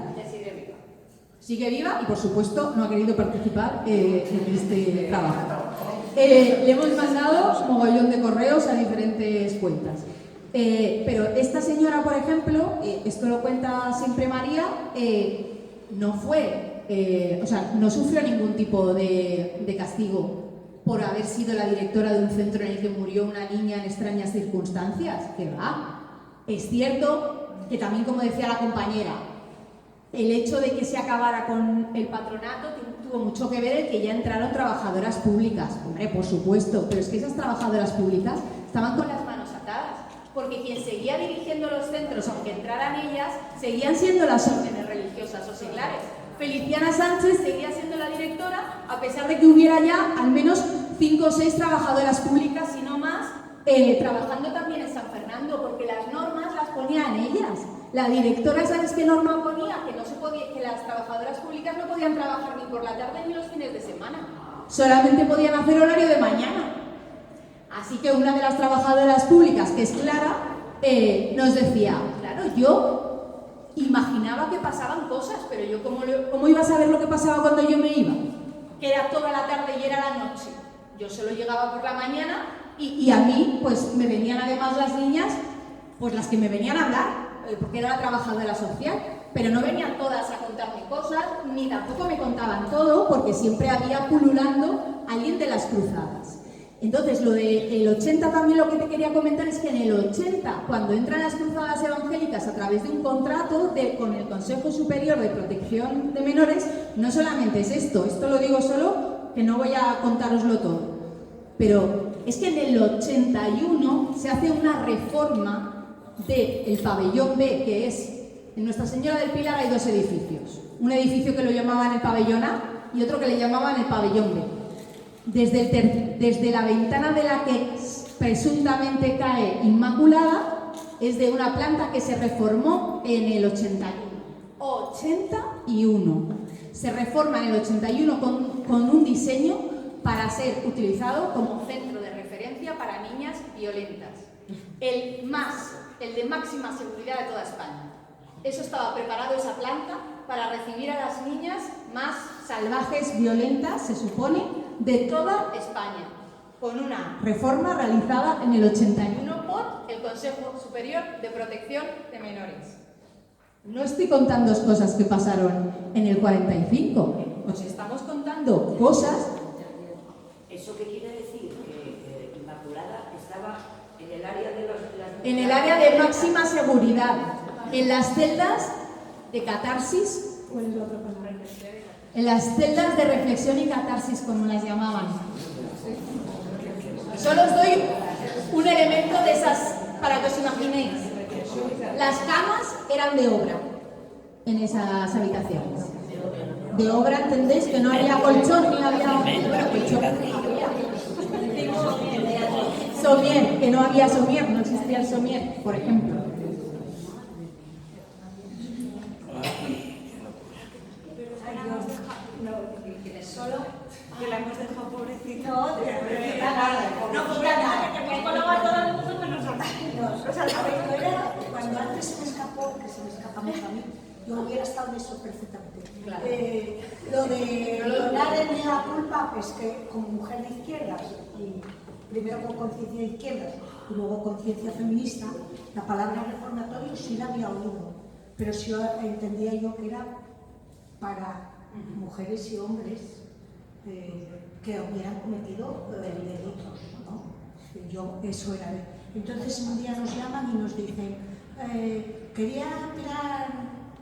Sigue viva y, por supuesto, no ha querido participar en este trabajo. Le hemos mandado mogollón de correos a diferentes cuentas. Pero esta señora, por ejemplo, esto lo cuenta siempre María, no sufrió ningún tipo de castigo por haber sido la directora de un centro en el que murió una niña en extrañas circunstancias. Que va. Es cierto que también, como decía la compañera, el hecho de que se acabara con el patronato tuvo mucho que ver el que ya entraron trabajadoras públicas. Hombre, por supuesto, pero es que esas trabajadoras públicas estaban con las manos atadas, porque quien seguía dirigiendo los centros, aunque entraran ellas, seguían siendo las órdenes religiosas o seglares. Feliciana Sánchez seguía siendo la directora, a pesar de que hubiera ya al menos 5 o 6 trabajadoras públicas, si no más, trabajando también en San Fernando, porque las normas las ponían ellas. La directora, ¿sabes qué norma ponía? Que las trabajadoras públicas no podían trabajar ni por la tarde ni los fines de semana. Solamente podían hacer horario de mañana. Así que una de las trabajadoras públicas, que es Clara, nos decía, claro, yo imaginaba que pasaban cosas, pero yo ¿cómo iba a saber lo que pasaba cuando yo me iba? Que era toda la tarde y era la noche. Yo solo llegaba por la mañana y a mí pues me venían además las niñas, pues las que me venían a hablar, porque era la trabajadora social, pero no venían todas a contarme cosas, ni tampoco me contaban todo, porque siempre había pululando alguien de las cruzadas. Entonces, lo del 80 también lo que te quería comentar es que en el 80, cuando entran las cruzadas evangélicas a través de un contrato con el Consejo Superior de Protección de Menores, no solamente es esto lo digo solo, que no voy a contároslo todo, pero es que en el 81 se hace una reforma del pabellón B, que es, en Nuestra Señora del Pilar hay 2 edificios, un edificio que lo llamaban el pabellón A y otro que le llamaban el pabellón B. Desde la ventana de la que presuntamente cae Inmaculada, es de una planta que se reformó en el 81. 81. Se reforma en el 81 con un diseño para ser utilizado como centro de referencia para niñas violentas. El de máxima seguridad de toda España. Eso estaba preparado, esa planta, para recibir a las niñas más salvajes, violentas, se supone, de toda España, con una reforma realizada en el 81 por el Consejo Superior de Protección de Menores. No estoy contando cosas que pasaron en el 45, os estamos contando cosas. ¿Eso qué quiere decir? Que Inmaculada estaba en el área de En el área de máxima seguridad, en las celdas de catarsis, ¿cuál es la otra palabra? En las celdas de reflexión y catarsis, como las llamaban. Solo os doy un elemento de esas para que os imaginéis. Las camas eran de obra en esas habitaciones. De obra, ¿entendéis? Que no había colchón ni había... Bueno, colchón había. Somier, que no había somier, no existía el somier, por ejemplo. Solo que la hemos dejado pobrecita. No, todo el mundo menos Cuando antes se me escapó, que se me escapamos a mí, yo hubiera estado en eso perfectamente. Claro. Lo de dar en la culpa, pues que como mujer de izquierdas y primero con conciencia de izquierdas y luego conciencia feminista, la palabra reformatorio sí la había oído, pero sí entendía yo que era para mujeres y hombres que hubieran cometido delitos, ¿no? Eso era. Entonces un día nos llaman y nos dicen, quería mirar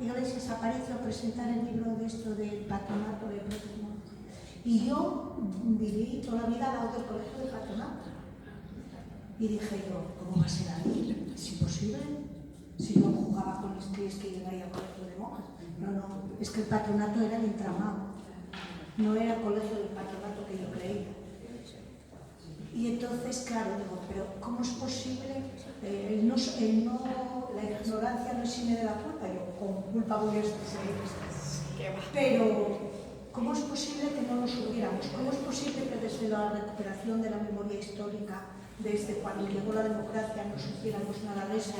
Iglesias Aparicio a presentar el libro de esto del patronato de próximo. Y yo viví toda la vida al lado del colegio del patronato. Y dije yo, ¿cómo va a ser ahí? ¿Es imposible? Si yo jugaba con los pies que iba ahí al colegio de monjas. No, es que el patronato era el entramado. No era el colegio del patronato que yo creía. Y entonces, claro, digo, pero ¿cómo es posible? La ignorancia no exime de la culpa. Yo con culpa voy a seguir. Pero ¿cómo es posible que no lo supiéramos? ¿Cómo es posible que desde la recuperación de la memoria histórica, desde cuando llegó la democracia, no supiéramos nada de eso?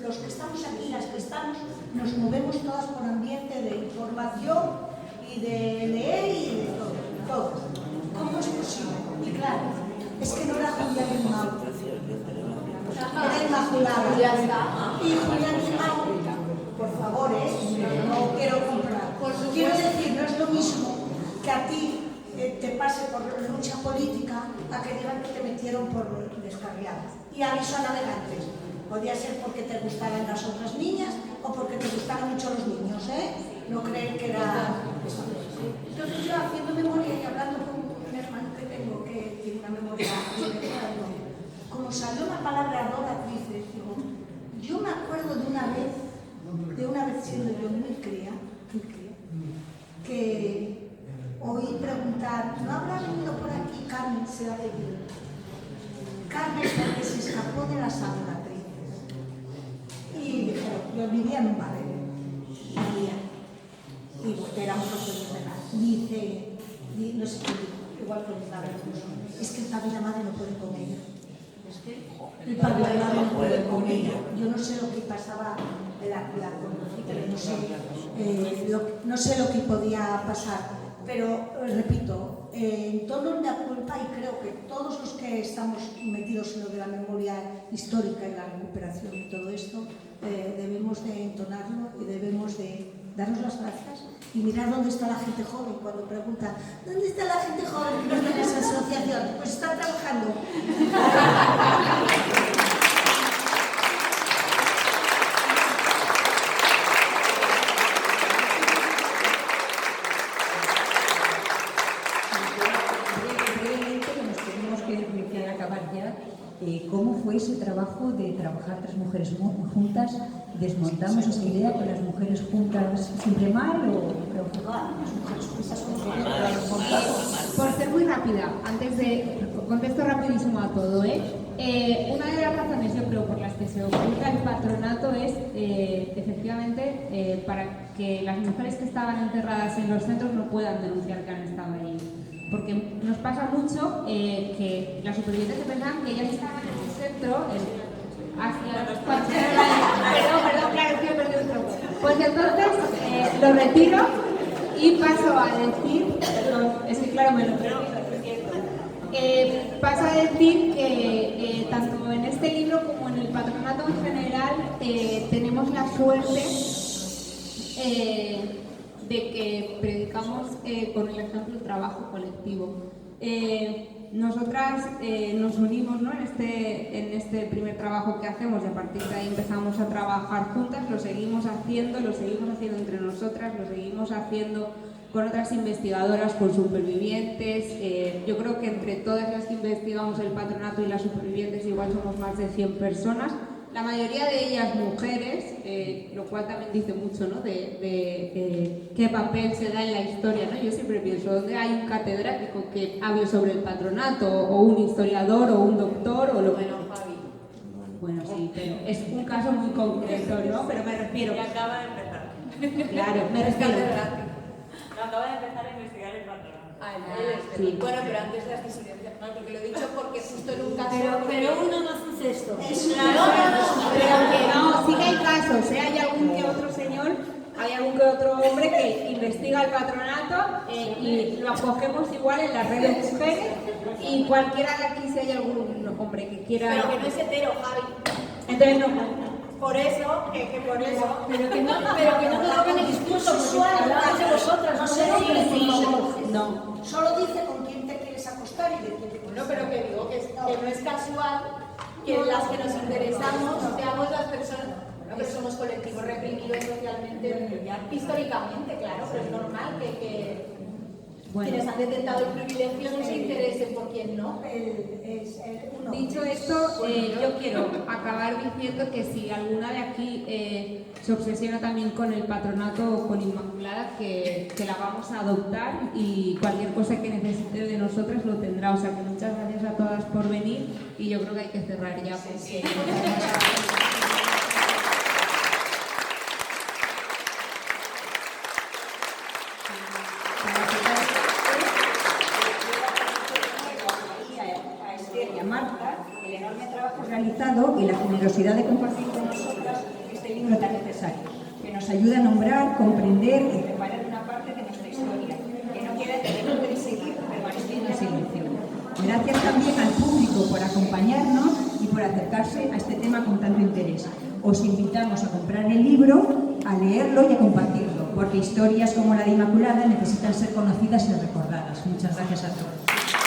Los que estamos aquí, las que estamos, nos movemos todas por ambiente de información y de leer y de todo. ¿Cómo es posible? Y claro, es que no era Julián Grimao, era Inmaculada. Y Julián Grimao, por favor, no quiero comprar. Quiero decir, no es lo mismo que a ti te pase por lucha política a que digan que te metieron por descarriadas. Y aviso a navegantes. Podía ser porque te gustaran las otras niñas o porque te gustaran mucho los niños, No creen que era... Entonces yo haciendo memoria y hablando con un hermano que tengo que tiene una memoria, como salió la palabra adoratrices, digo, yo me acuerdo de una vez siendo yo muy cría, que oí preguntar, ¿no habrá venido por aquí Carmen Sedalegui? Carmen porque se escapó de las adoratrices. Y dijeron, yo vivía en un barrio, y éramos los dueños de la. Dice, no sé qué dijo, igual con el padre, es que el padre y la madre no pueden con ella. El padre y la madre no pueden con ella. Yo no sé lo que pasaba la no sé lo que podía pasar, pero repito, en tono de la culpa, y creo que todos los que estamos metidos en lo de la memoria histórica y la recuperación y todo esto, debemos de entonarlo y debemos de darnos las gracias y mirar dónde está la gente joven cuando preguntan ¿dónde está la gente joven que no está en esa asociación? Pues está trabajando. ¿Cómo fue ese trabajo de trabajar tres mujeres juntas? ¿Desmontamos esa idea que las mujeres juntas siempre mal o las mujeres juntas son Por ser muy rápida, antes de contesto rapidísimo a todo, una de las razones yo creo por las que se oculta el patronato es efectivamente para que las mujeres que estaban enterradas en los centros no puedan denunciar que han estado ahí. Porque nos pasa mucho que las supervivientes se pensaban que ellas estaban en el centro, perdón, claro, que he perdido el troco. Pues entonces lo retiro y paso a decir, es que claro, me lo paso a decir que tanto en este libro como en el patronato en general tenemos la suerte de que predicamos con el ejemplo el trabajo colectivo. Nosotras nos unimos, ¿no? en este primer trabajo que hacemos y a partir de ahí empezamos a trabajar juntas, lo seguimos haciendo entre nosotras, lo seguimos haciendo con otras investigadoras, con supervivientes. Yo creo que entre todas las que investigamos el patronato y las supervivientes igual somos más de 100 personas. La mayoría de ellas mujeres, lo cual también dice mucho, ¿no? de qué papel se da en la historia, ¿no? Yo siempre pienso, ¿dónde hay un catedrático que hable sobre el patronato, o un historiador, o un doctor, o lo que no? Bueno, sí, pero es un caso muy concreto, ¿no? Pero me refiero... Y acaba de empezar. Claro, me refiero... No, acaba de empezar a investigar el patronato. Sí. Bueno, pero antes de las disidencias, ¿no? Porque lo he dicho porque justo en un caso... Pero uno no hace esto. Pero que no, sí que hay casos, hay algún que otro señor hay algún que otro hombre que investiga el patronato y lo acogemos igual en las redes de mujeres y cualquiera de aquí si hay algún hombre que quiera... Pero que no es hetero, Javi. Entonces no... Por eso, que por eso... Pero que no coloquen el discurso, porque hablamos de vosotras, no sé dónde, sí, por favor. no. Solo dice con quién te quieres acostar y de quién te Bueno, pero que digo que no es casual que las que nos interesamos seamos las personas, bueno, que somos colectivos reprimidos socialmente, históricamente, claro, pero es normal que quienes han detentado el privilegio no se interesen por quien no. Dicho esto, yo quiero acabar diciendo que si alguna de aquí se obsesiona también con el patronato o con Inmaculada, que la vamos a adoptar y cualquier cosa que necesite de nosotras lo tendrá. O sea que muchas gracias a todas por venir y yo creo que hay que cerrar ya. Porque... Marta, el enorme trabajo realizado y la generosidad de compartir con nosotras este libro tan necesario, que nos ayuda a nombrar, comprender y preparar una parte de nuestra historia, que no quiere seguir permaneciendo en silencio. Gracias también al público por acompañarnos y por acercarse a este tema con tanto interés. Os invitamos a comprar el libro, a leerlo y a compartirlo, porque historias como la de Inmaculada necesitan ser conocidas y recordadas. Muchas gracias a todos.